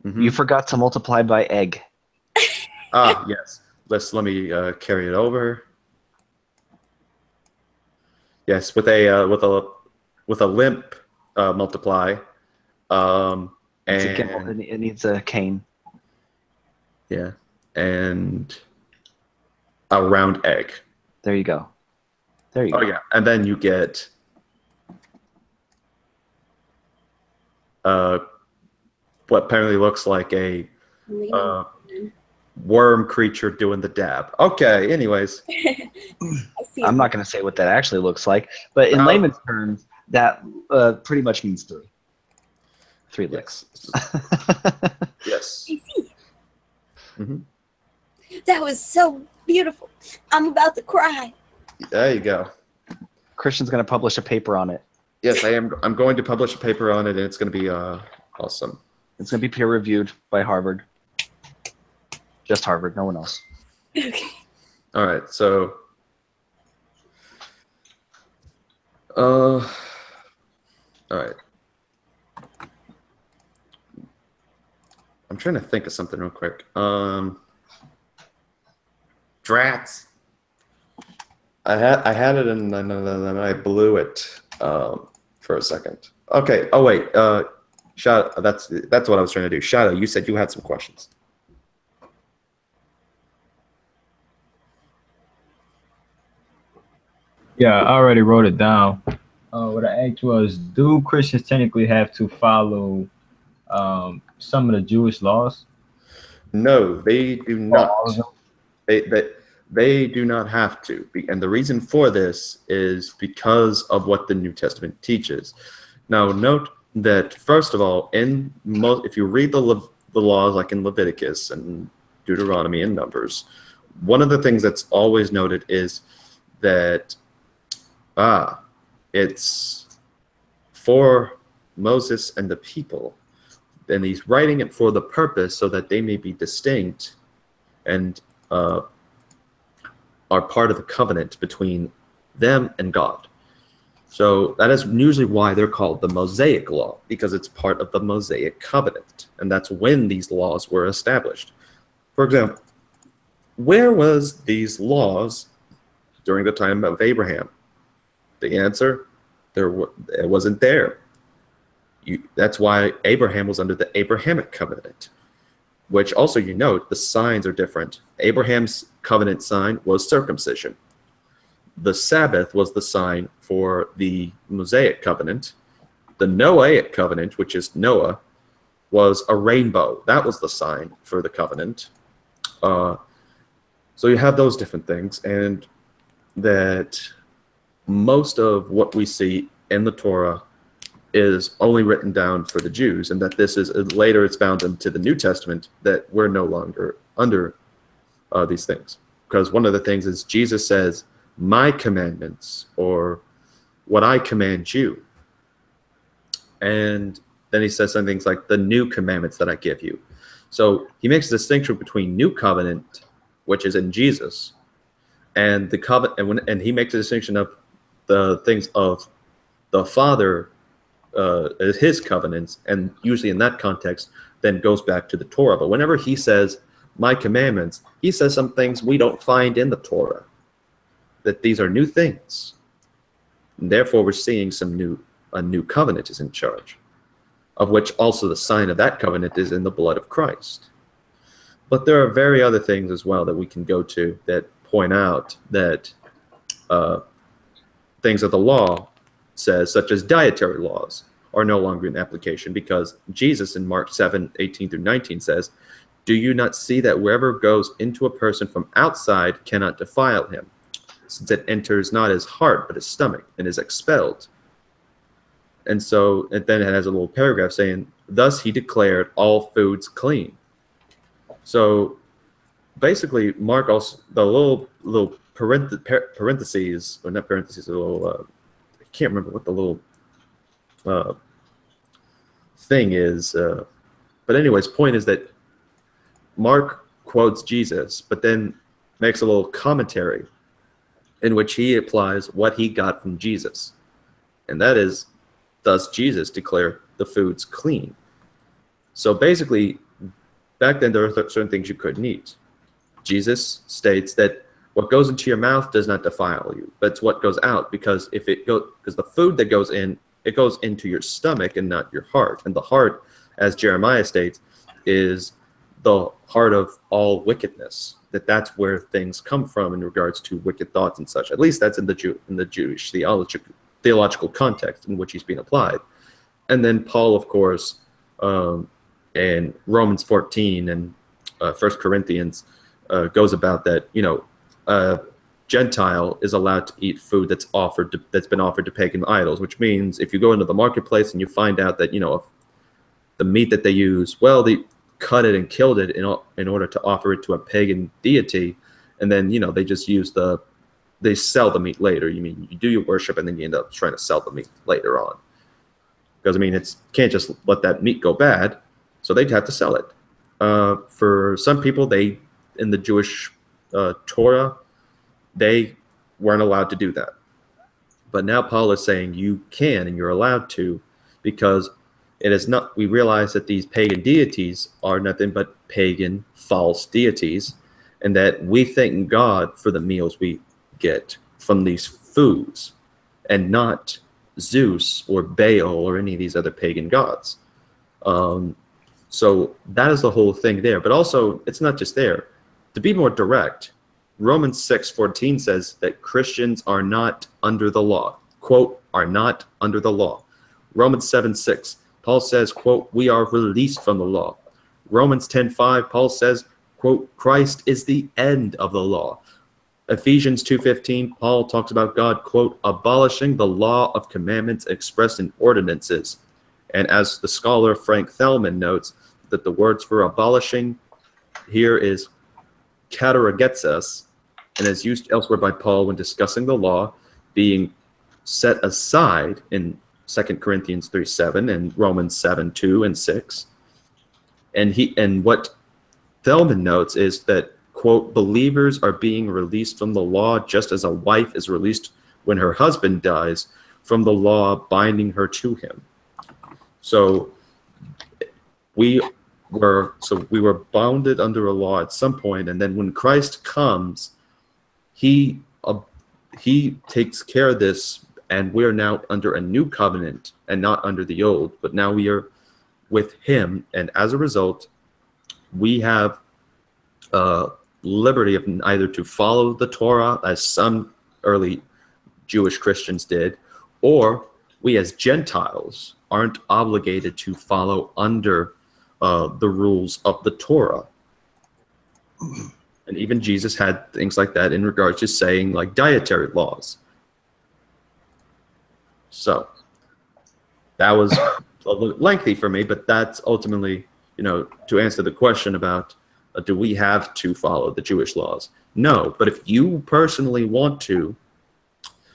Mm-hmm. You forgot to multiply by egg. Ah, yes. Let me carry it over. Yes, with a limp multiply. It needs a cane. Yeah, and a round egg. There you go. There you go. Oh yeah, and then you get what apparently looks like a worm creature doing the dab. Okay, anyways. I'm not going to say what that actually looks like, but in layman's terms, that pretty much means 3. 3 licks. Yes. Mm-hmm. That was so beautiful. I'm about to cry. There you go. Christian's going to publish a paper on it. Yes, I am. I'm going to publish a paper on it, and it's going to be awesome. It's going to be peer-reviewed by Harvard. Just Harvard, no one else. Okay. All right, so all right. I'm trying to think of something real quick. Drats. I had it and then I blew it for a second. Okay. Oh wait. Shadow. That's what I was trying to do. Shadow, you said you had some questions. Yeah, I already wrote it down. What I asked was, do Christians technically have to follow some of the Jewish laws? No, they do Well, all of not. them? They do not have to. And the reason for this is because of what the New Testament teaches. Now, note that, first of all, if you read the laws like in Leviticus and Deuteronomy and Numbers, one of the things that's always noted is that it's for Moses and the people, and he's writing it for the purpose so that they may be distinct and are part of the covenant between them and God. So that is usually why they're called the Mosaic Law, because it's part of the Mosaic covenant, and that's when these laws were established. For example, where was these laws during the time of Abraham? The answer, it wasn't there. That's why Abraham was under the Abrahamic covenant, which also, you note, the signs are different. Abraham's covenant sign was circumcision. The Sabbath was the sign for the Mosaic covenant. The Noahic covenant, which is Noah, was a rainbow. That was the sign for the covenant. So you have those different things, and that most of what we see in the Torah is only written down for the Jews, and that this is later it's found into the New Testament that we're no longer under these things. Because one of the things is Jesus says, my commandments, or what I command you. And then he says some things like the new commandments that I give you. So he makes a distinction between new covenant, which is in Jesus, and the covenant, and he makes a distinction of the things of the Father, his covenants, and usually in that context then goes back to the Torah. But whenever he says my commandments, he says some things we don't find in the Torah, that these are new things, and therefore we're seeing a new covenant is in charge, of which also the sign of that covenant is in the blood of Christ. But there are very other things as well that we can go to that point out that things that the law says, such as dietary laws, are no longer in application, because Jesus in Mark 7:18-19 says, do you not see that wherever goes into a person from outside cannot defile him, since it enters not his heart but his stomach and is expelled? And then it has a little paragraph saying, thus he declared all foods clean. So basically, Mark also, the little parentheses, or not parentheses, a little, I can't remember what the little thing is. But anyways, point is that Mark quotes Jesus, but then makes a little commentary in which he applies what he got from Jesus. And that is, thus Jesus declared the foods clean. So basically, back then there are certain things you couldn't eat. Jesus states that what goes into your mouth does not defile you, but it's what goes out, because because the food that goes in, it goes into your stomach and not your heart. And the heart, as Jeremiah states, is the heart of all wickedness. That's where things come from in regards to wicked thoughts and such. At least that's in the Jewish theological context in which he's being applied. And then Paul, of course, in Romans 14 and 1 Corinthians goes about that, a Gentile is allowed to eat food that's been offered to pagan idols, which means if you go into the marketplace and you find out that, the meat that they use, well, they cut it and killed it in order to offer it to a pagan deity, and then, they just they sell the meat later. You do your worship and then you end up trying to sell the meat later on. Because, it can't just let that meat go bad, so they'd have to sell it. For some people, in the Jewish Torah, they weren't allowed to do that. But now Paul is saying you can and you're allowed to, because we realize that these pagan deities are nothing but pagan false deities, and that we thank God for the meals we get from these foods and not Zeus or Baal or any of these other pagan gods. So that is the whole thing there. But also, it's not just there. To be more direct, Romans 6:14 says that Christians are not under the law. Quote, are not under the law. Romans 7:6, Paul says, quote, we are released from the law. Romans 10:5, Paul says, quote, Christ is the end of the law. Ephesians 2:15, Paul talks about God, quote, abolishing the law of commandments expressed in ordinances. And as the scholar Frank Thelman notes, that the words for abolishing here is kataragetsas, and is used elsewhere by Paul when discussing the law being set aside in 2 Corinthians 3:7 and Romans 7:2 and 6. And what Thelman notes is that, quote, believers are being released from the law just as a wife is released when her husband dies from the law binding her to him. So we were bounded under a law at some point, and then when Christ comes, he takes care of this, and we're now under a new covenant and not under the old, but now we are with him, and as a result, we have liberty of either to follow the Torah, as some early Jewish Christians did, or we as Gentiles aren't obligated to follow under the rules of the Torah. And even Jesus had things like that in regards to saying, like, dietary laws. So that was a little lengthy for me, but that's ultimately, to answer the question about do we have to follow the Jewish laws? No, but if you personally want to,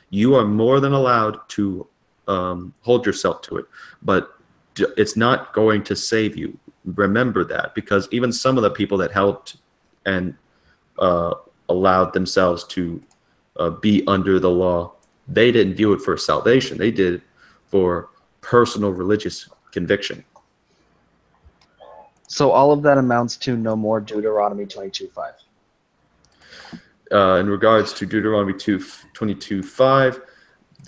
you are more than allowed to hold yourself to it. But it's not going to save you. Remember that, because even some of the people that helped and allowed themselves to be under the law, they didn't view it for salvation. They did it for personal religious conviction. So all of that amounts to no more Deuteronomy 22:5. In regards to Deuteronomy 22:5,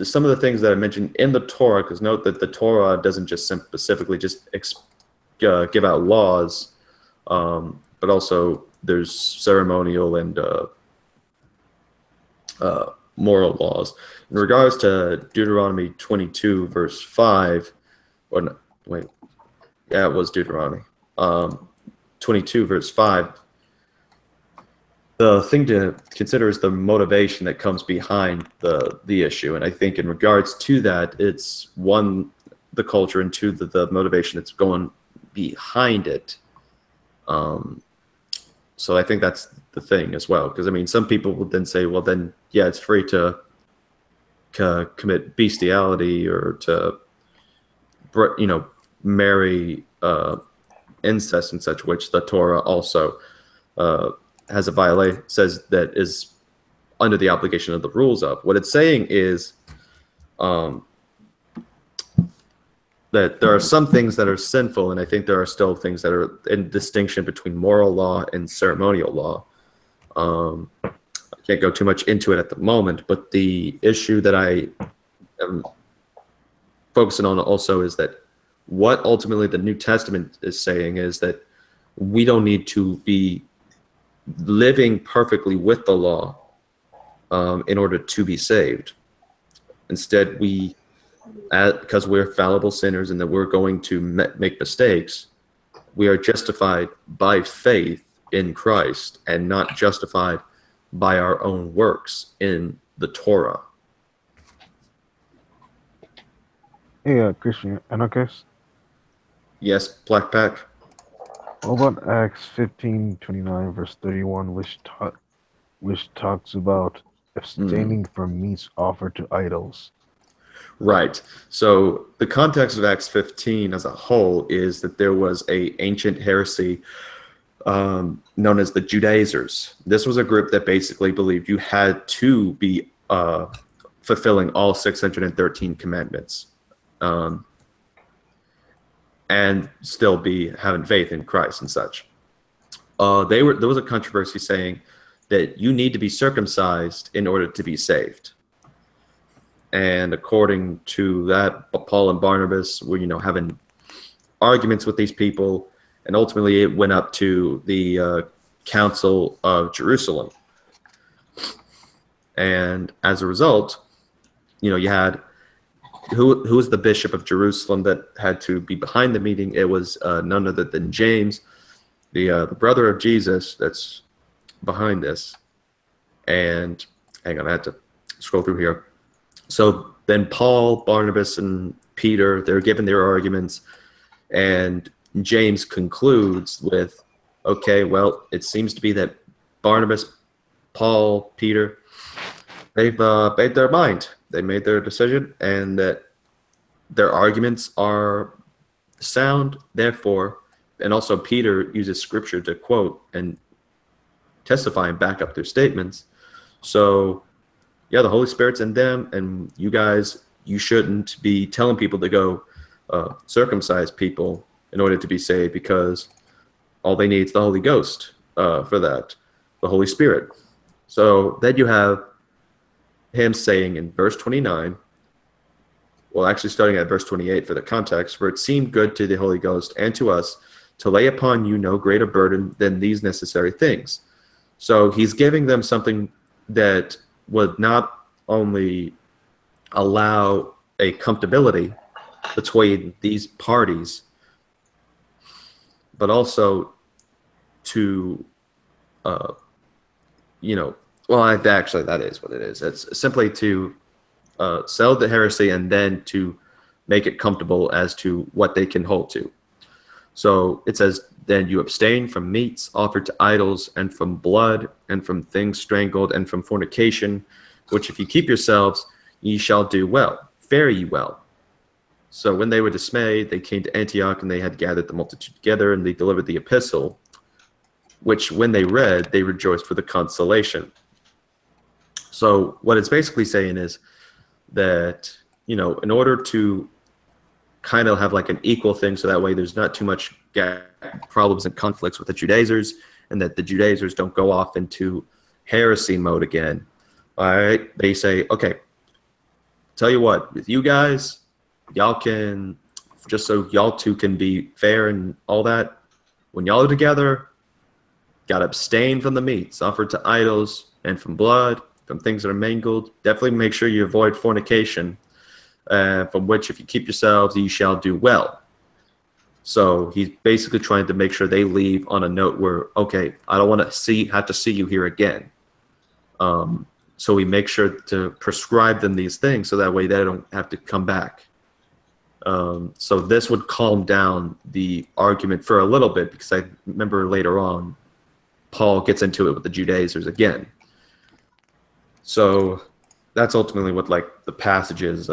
some of the things that I mentioned in the Torah, because note that the Torah doesn't just specifically just give out laws, but also there's ceremonial and moral laws. In regards to Deuteronomy 22 verse 5, or no, wait, yeah, it was Deuteronomy 22 verse 5. The thing to consider is the motivation that comes behind the issue, and I think in regards to that, it's one, the culture, and two, the motivation that's going behind it. So I think that's the thing as well, because I mean, some people would then say, well, then yeah, it's free to commit bestiality or to marry incest and such, which the Torah also has a violation, says that is under the obligation of the rules of. What it's saying is that there are some things that are sinful, and I think there are still things that are in distinction between moral law and ceremonial law. I can't go too much into it at the moment, but the issue that I am focusing on also is that what ultimately the New Testament is saying is that we don't need to be living perfectly with the law in order to be saved. Instead, because we're fallible sinners and that we're going to make mistakes, we are justified by faith in Christ and not justified by our own works in the Torah. Hey, Christian Anarchist. Yes, Black Pack. What about Acts 15:29 verse 31, which talks about abstaining from meats offered to idols? Right. So the context of Acts 15 as a whole is that there was an ancient heresy known as the Judaizers. This was a group that basically believed you had to be fulfilling all 613 commandments and still be having faith in Christ and such. There was a controversy saying that you need to be circumcised in order to be saved. And according to that, Paul and Barnabas were, having arguments with these people, and ultimately it went up to the Council of Jerusalem. And as a result, you had who was the Bishop of Jerusalem that had to be behind the meeting. It was none other than James. the brother of Jesus that's behind this. And hang on, I had to scroll through here. So then Paul, Barnabas, and Peter, they're giving their arguments, and James concludes with, okay, well, it seems to be that Barnabas, Paul, Peter, they've made their mind. They made their decision, and that their arguments are sound, therefore, and also Peter uses scripture to quote and testify and back up their statements. So, yeah, the Holy Spirit's in them, and you guys, you shouldn't be telling people to go circumcise people in order to be saved, because all they need is the Holy Ghost for that, the Holy Spirit. So then you have him saying in verse 29, well, actually starting at verse 28 for the context, for it seemed good to the Holy Ghost and to us to lay upon you no greater burden than these necessary things. So he's giving them something that would not only allow a comfortability between these parties, but also to, well, actually, that is what it is. It's simply to sell the heresy and then to make it comfortable as to what they can hold to. So it says, then you abstain from meats offered to idols, and from blood, and from things strangled, and from fornication, which if you keep yourselves, ye shall do well. Fare ye well. So when they were dismayed, they came to Antioch, and they had gathered the multitude together, and they delivered the epistle, which when they read, they rejoiced with a consolation. So what it's basically saying is that, in order to kind of have like an equal thing, so that way there's not too much problems and conflicts with the Judaizers, and that the Judaizers don't go off into heresy mode again. All right, they say, okay, tell you what, with you guys, y'all can, just so y'all two can be fair and all that, when y'all are together, gotta abstain from the meats offered to idols, and from blood, from things that are mangled. Definitely make sure you avoid fornication, from which if you keep yourselves, you shall do well. So he's basically trying to make sure they leave on a note where, okay, I don't want to have to see you here again. So we make sure to prescribe them these things so that way they don't have to come back. So this would calm down the argument for a little bit, because I remember later on, Paul gets into it with the Judaizers again. So that's ultimately what like the passage is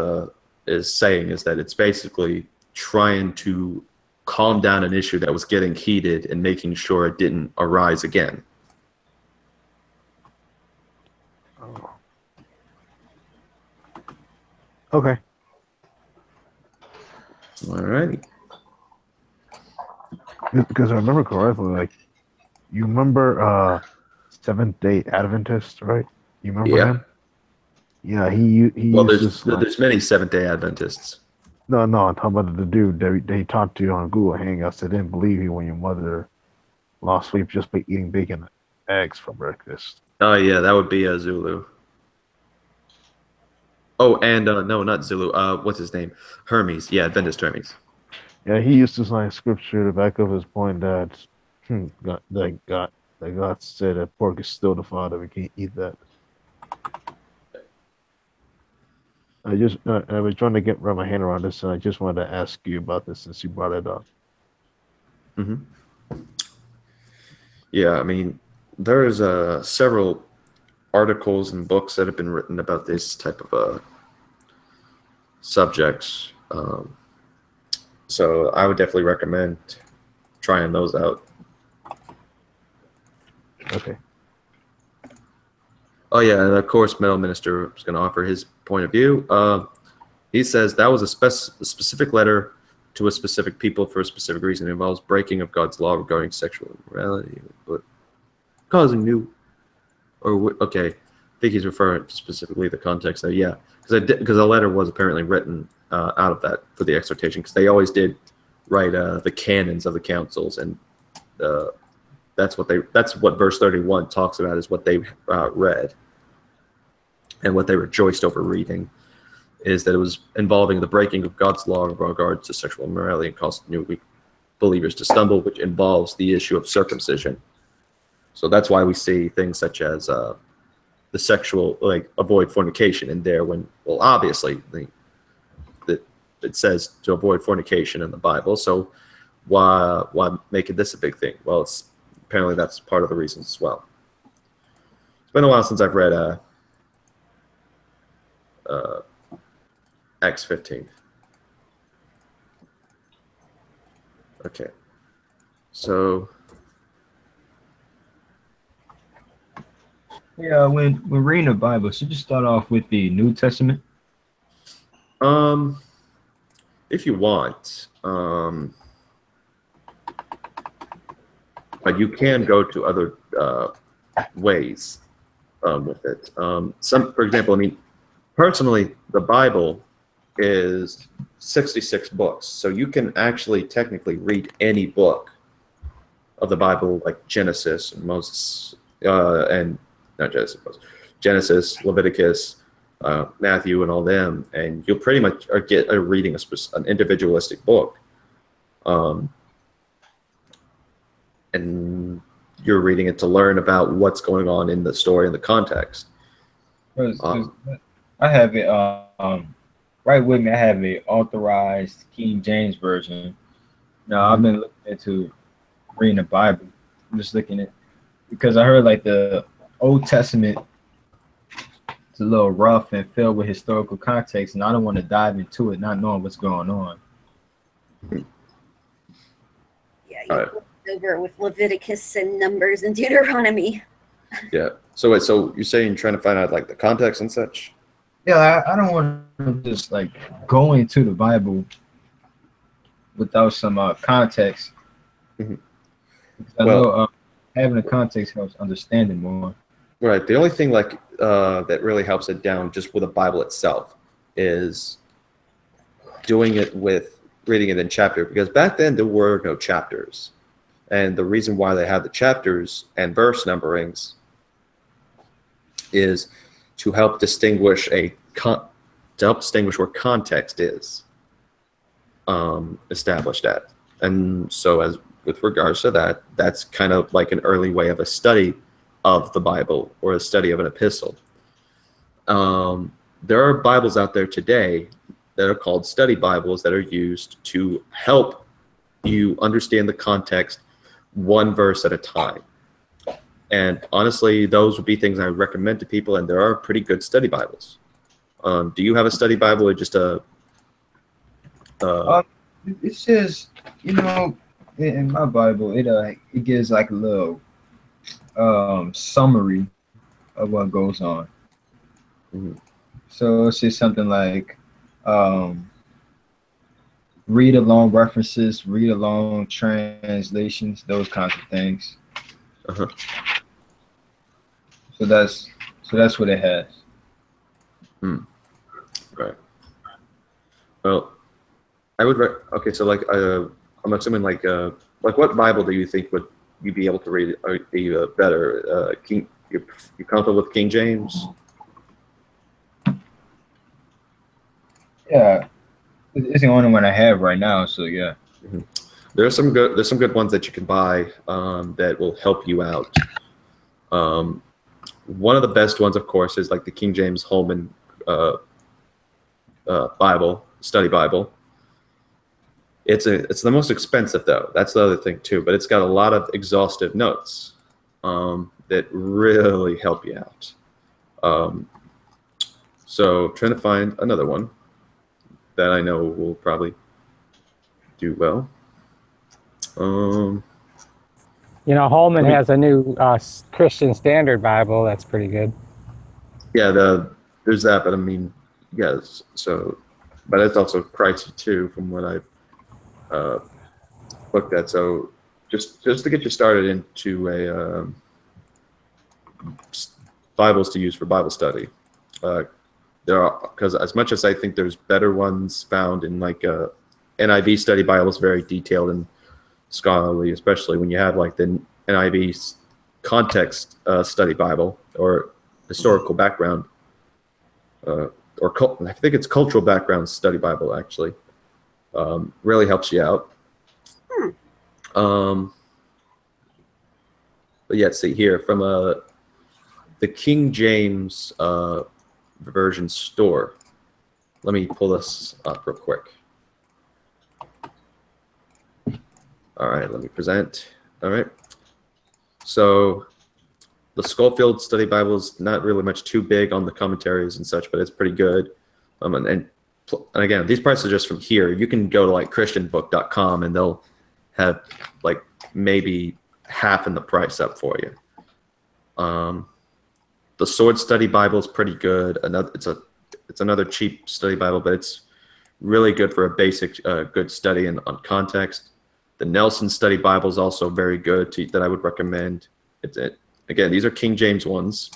saying, is that it's basically trying to calm down an issue that was getting heated and making sure it didn't arise again. Oh. Okay. All righty. Because I remember correctly, like, you remember Seventh-day Adventist, right? You remember him? Yeah, he well, there's many Seventh-day Adventists. No, I'm talking about the dude they talked to on Google Hangouts. They didn't believe you when your mother lost sleep just by eating bacon and eggs for breakfast. Oh, yeah, that would be Zulu. Oh, and no, not Zulu. What's his name? Hermes. Yeah, Adventist Hermes. Yeah, he used to cite scripture to back up his point that God said that pork is still the Father. We can't eat that. I was trying to wrap my hand around this, and I just wanted to ask you about this since you brought it up. Mm-hmm. Yeah, I mean, there's several articles and books that have been written about this type of subjects. So I would definitely recommend trying those out. Okay. Oh, yeah, and of course, Metal Minister is going to offer his point of view. He says that was a specific letter to a specific people for a specific reason. It involves breaking of God's law regarding sexual immorality, but causing new, okay, I think he's referring to specifically the context there. Yeah, because the letter was apparently written out of that for the exhortation, because they always did write the canons of the councils, and that's what verse 31 talks about, is what they read and what they rejoiced over reading, is that it was involving the breaking of God's law in regards to sexual immorality and caused new believers to stumble, which involves the issue of circumcision. So that's why we see things such as the sexual, like avoid fornication in there when, well, obviously it says to avoid fornication in the Bible. So why making this a big thing? Well, it's apparently that's part of the reasons as well. It's been a while since I've read Acts 15. Okay, so Yeah, when reading the Bible, should you start off with the New Testament? if you want, but you can go to other ways with it. For example, I mean, personally, the Bible is 66 books, so you can actually technically read any book of the Bible, like Genesis and Moses, and not Genesis, Genesis, Leviticus, Matthew, and all them, and you'll pretty much get a reading an individualistic book, and you're reading it to learn about what's going on in the story and the context. I have it right with me. I have a authorized King James version. Now I've been looking into reading the Bible. I'm just looking at, because I heard like the Old Testament is a little rough and filled with historical context, and I don't want to dive into it not knowing what's going on. Yeah, you go over with Leviticus and Numbers and Deuteronomy. Yeah. So wait, so you're saying trying to find out like the context and such? Yeah, I don't want to just like go into the Bible without some context. Mm-hmm. I know having a context helps understanding more. Right. The only thing like that really helps it down just with the Bible itself is doing it with reading it in chapter, because back then there were no chapters, and the reason why they had the chapters and verse numberings is to help distinguish where context is established at. And so as with regards to that, that's kind of like an early way of a study of the Bible or a study of an epistle. There are Bibles out there today that are called study Bibles that are used to help you understand the context one verse at a time. And honestly, those would be things I would recommend to people, and there are pretty good study Bibles. Do you have a study Bible or just a... It says, you know, in my Bible, it gives like a little summary of what goes on. Mm-hmm. So it says something like, read along references, read along translations, those kinds of things. Uh-huh. So that's what it has. Right. Well, I would okay. So like, I'm assuming like what Bible do you think would you be able to read or be better? You comfortable with King James? Yeah, it's the only one I have right now. So yeah. Mm-hmm. There's some good ones that you can buy that will help you out. One of the best ones, of course, is like the King James Holman Bible, study Bible. It's the most expensive though. That's the other thing too. But it's got a lot of exhaustive notes that really help you out. So trying to find another one that I know will probably do well. You know, Holman has a new Christian Standard Bible that's pretty good. Yeah, there's that, but I mean, yes. So, but it's also pricey too, from what I've looked at. So, just to get you started into a Bibles to use for Bible study, there are, because as much as I think there's better ones found in like NIV study Bibles, very detailed and scholarly, especially when you have like the NIV context study Bible or historical background, or I think it's cultural background study Bible actually, really helps you out. But yeah, see here from the King James version store. Let me pull this up real quick. All right, let me present. All right. So the Schofield Study Bible is not really much too big on the commentaries and such, but it's pretty good. And again, these prices are just from here. You can go to like christianbook.com and they'll have like maybe half in the price up for you. The Sword Study Bible is pretty good. It's another cheap study Bible, but it's really good for a basic good study on context. The Nelson Study Bible is also very good that I would recommend. Again, these are King James ones.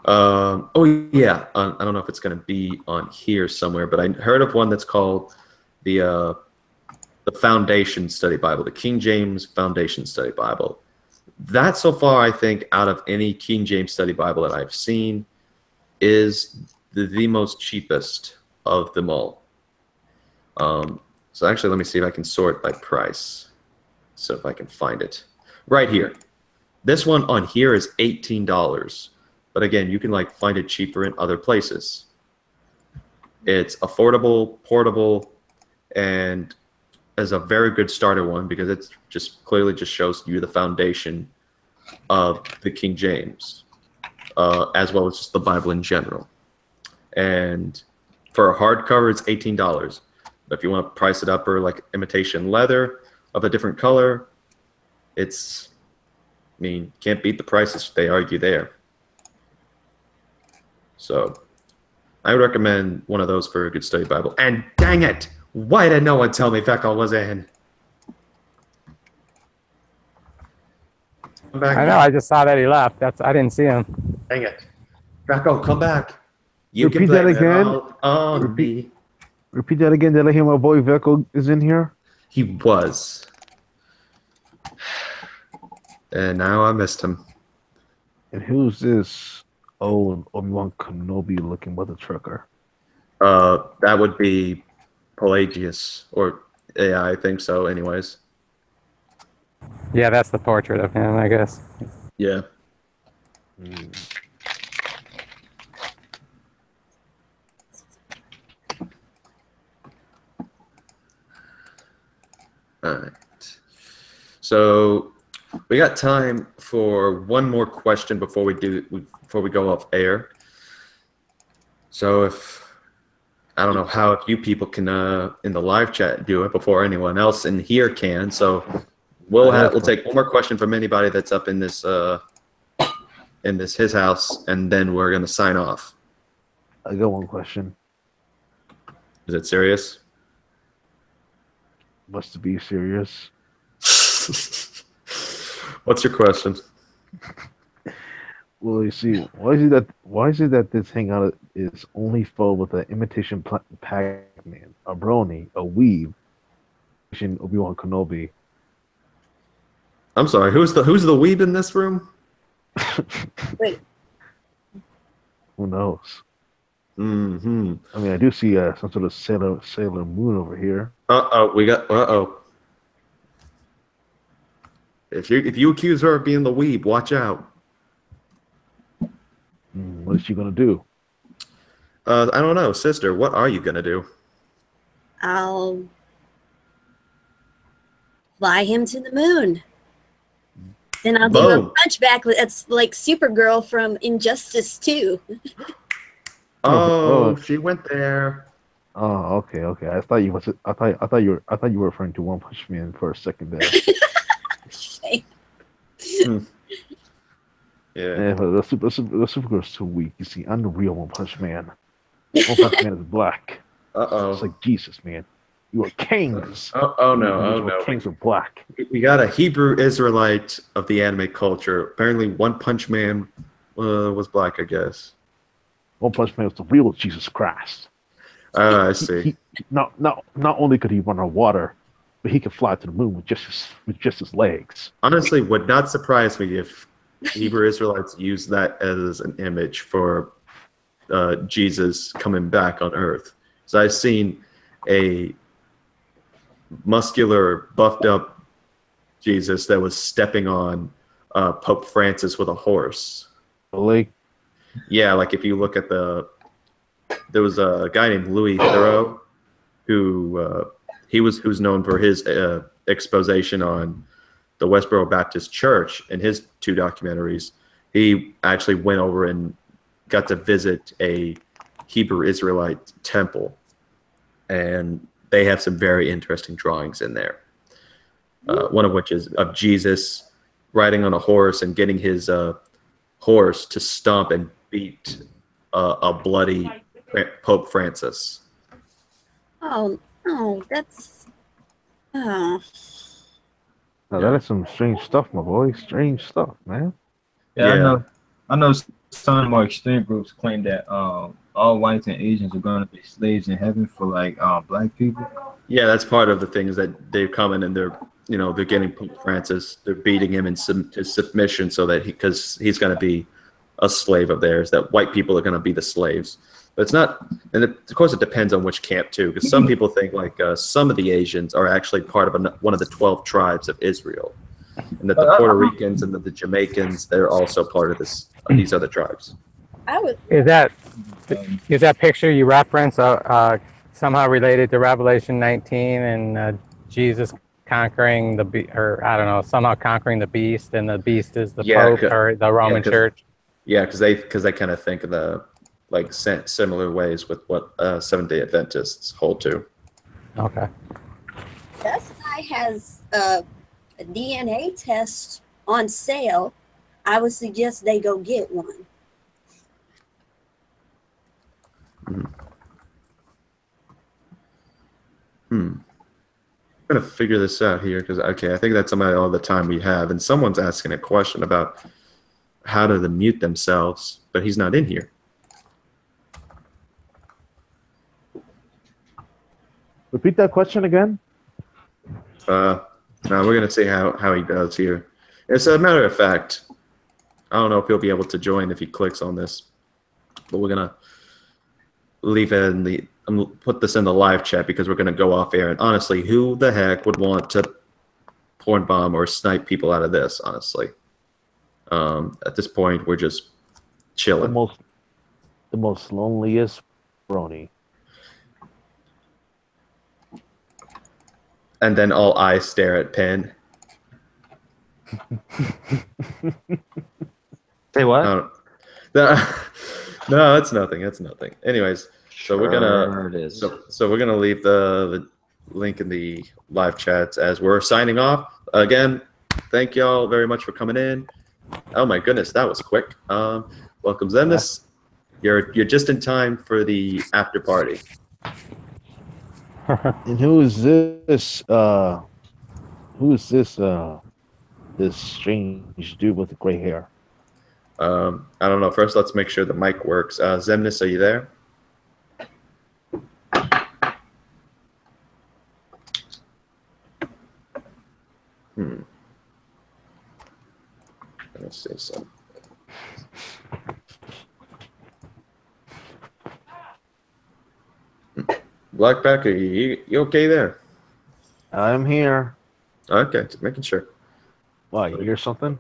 Oh yeah, I don't know if it's going to be on here somewhere, but I heard of one that's called the Foundation Study Bible, the King James Foundation Study Bible. That so far, I think, out of any King James Study Bible that I've seen, is the most cheapest of them all. So actually, let me see if I can sort by price. So if I can find it. Right here. This one on here is $18. But again, you can like find it cheaper in other places. It's affordable, portable, and is a very good starter one because it just clearly just shows you the foundation of the King James, as well as just the Bible in general. And for a hardcover, it's $18. But if you want to price it up or like imitation leather of a different color, it's, I mean, can't beat the prices they argue there. So I would recommend one of those for a good study Bible. And dang it, why did no one tell me Feckle was in? Come back. I know. I just saw that he left. I didn't see him. Dang it, Feckle, come back. You Repeat can blame that again. it all on me. Repeat that again. Did I hear my boy Vecco is in here? He was. And now I missed him. And who's this old Obi-Wan Kenobi looking mother trucker? That would be Pelagius, or yeah, I think so anyways. Yeah, that's the portrait of him, I guess. Yeah. All right. So we got time for one more question before we go off air. So I don't know how if you people can in the live chat do it before anyone else in here can. So we'll take one more question from anybody that's up in this his house, and then we're gonna sign off. I got one question. Is it serious? Must be serious. What's your question? Well, you see, why is it that this hangout is only filled with an imitation Pac-Man, a brony, a weeb, Obi-Wan Kenobi? I'm sorry. Who's the weeb in this room? Wait. Who knows? Mm-hmm. I mean, I do see some sort of Sailor Moon over here. If you accuse her of being the weeb, watch out. What is she gonna do? I don't know, sister. What are you gonna do? I'll fly him to the moon. Then I'll do a punchback. It's like Supergirl from Injustice 2. Oh, she went there. Oh, okay. I thought you were referring to One Punch Man for a second there. Yeah, but the Supergirl's too weak. You see, I'm the real One Punch Man. One Punch Man is black. It's like Jesus, man. You are kings. Oh no. Kings are black. We got a Hebrew Israelite of the anime culture. Apparently, One Punch Man was black, I guess. One Punch Man was the real Jesus Christ. I see. Not only could he run on water, but he could fly to the moon with just his legs. Honestly, would not surprise me if Hebrew Israelites use that as an image for Jesus coming back on Earth. So I've seen a muscular, buffed up Jesus that was stepping on Pope Francis with a horse. Really? Yeah, like if you look at there was a guy named Louis Theroux who who's known for his exposition on the Westboro Baptist Church in his 2 documentaries. He actually went over and got to visit a Hebrew Israelite temple, and they have some very interesting drawings in there. One of which is of Jesus riding on a horse and getting his horse to stomp and beat a bloody Pope Francis. Oh, that's. Oh. Now that is some strange stuff, my boy. Strange stuff, man. Yeah. I know some more extreme groups claim that all whites and Asians are going to be slaves in heaven for like black people. Yeah, that's part of the things that they've come in and they're getting Pope Francis, they're beating him into submission so that because he's going to be a slave of theirs, that white people are going to be the slaves. But it's not, and of course it depends on which camp too, because some people think like some of the Asians are actually part of one of the 12 tribes of Israel, and that the Puerto Ricans and the Jamaicans, they're also part of these other tribes. Is that picture you reference somehow related to Revelation 19 and Jesus conquering somehow conquering the beast, and the beast is the Pope or the Roman Church? Yeah, because they kind of think of the similar ways with what Seventh-day Adventists hold to. Okay. This guy has a DNA test on sale. I would suggest they go get one. I'm gonna figure this out here because I think that's about all the time we have, and someone's asking a question about how do they mute themselves, but he's not in here. Repeat that question again. No, we're gonna see how he does here. As a matter of fact, I don't know if he'll be able to join if he clicks on this, but we're gonna leave it in put this in the live chat because we're gonna go off air. And honestly, who the heck would want to porn bomb or snipe people out of this? Honestly, at this point, we're just chilling. The most loneliest brony. And then all eyes stare at Penn. Say what? No, that's nothing. That's nothing. Anyways, so we're gonna so we're gonna leave the link in the live chats as we're signing off. Again, thank y'all very much for coming in. Oh my goodness, that was quick. Welcome, Zemnis. You're just in time for the after party. And who is this? This strange dude with the gray hair? I don't know. First, let's make sure the mic works. Zemnis, are you there? Let's see some. Blackback, are you okay there? I'm here. Okay, just making sure. Why, you hear something?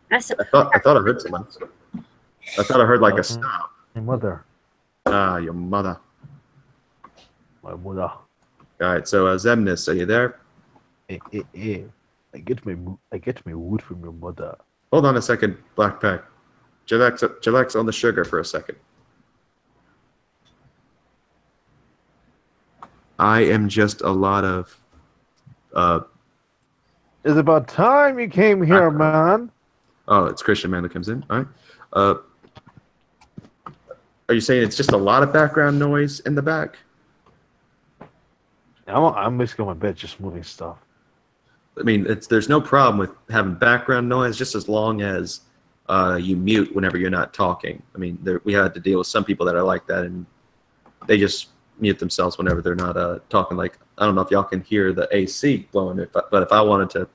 I thought I heard someone. I thought I heard like a stop. Your mother. Your mother. My mother. All right, so Zemnis, are you there? I get my wood from your mother. Hold on a second, Blackpack. Chillax on the sugar for a second. I am just a lot of. It's about time you came here, man. Oh, it's Christian Man that comes in. All right. Are you saying it's just a lot of background noise in the back? I'm basically on my bed just moving stuff. I mean, there's no problem with having background noise just as long as you mute whenever you're not talking. I mean, we had to deal with some people that are like that, and they just mute themselves whenever they're not talking. Like, I don't know if y'all can hear the AC blowing, but if I wanted to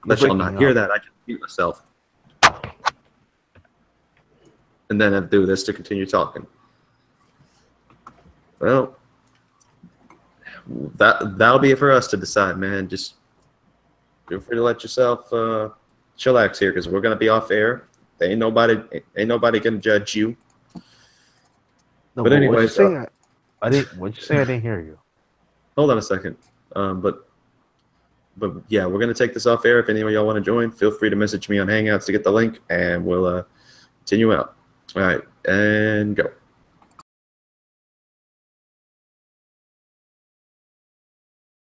let y'all not hear that, I can mute myself. And then I'd do this to continue talking. Well, that'll be it for us to decide, man. Just feel free to let yourself chillax here, because we're gonna be off air. Ain't nobody gonna judge you. No, But anyways, what'd you say? I didn't. What'd you say? I didn't hear you. hold on a second. But yeah, we're gonna take this off air. If any of y'all want to join, feel free to message me on Hangouts to get the link, and we'll continue out. All right, and go.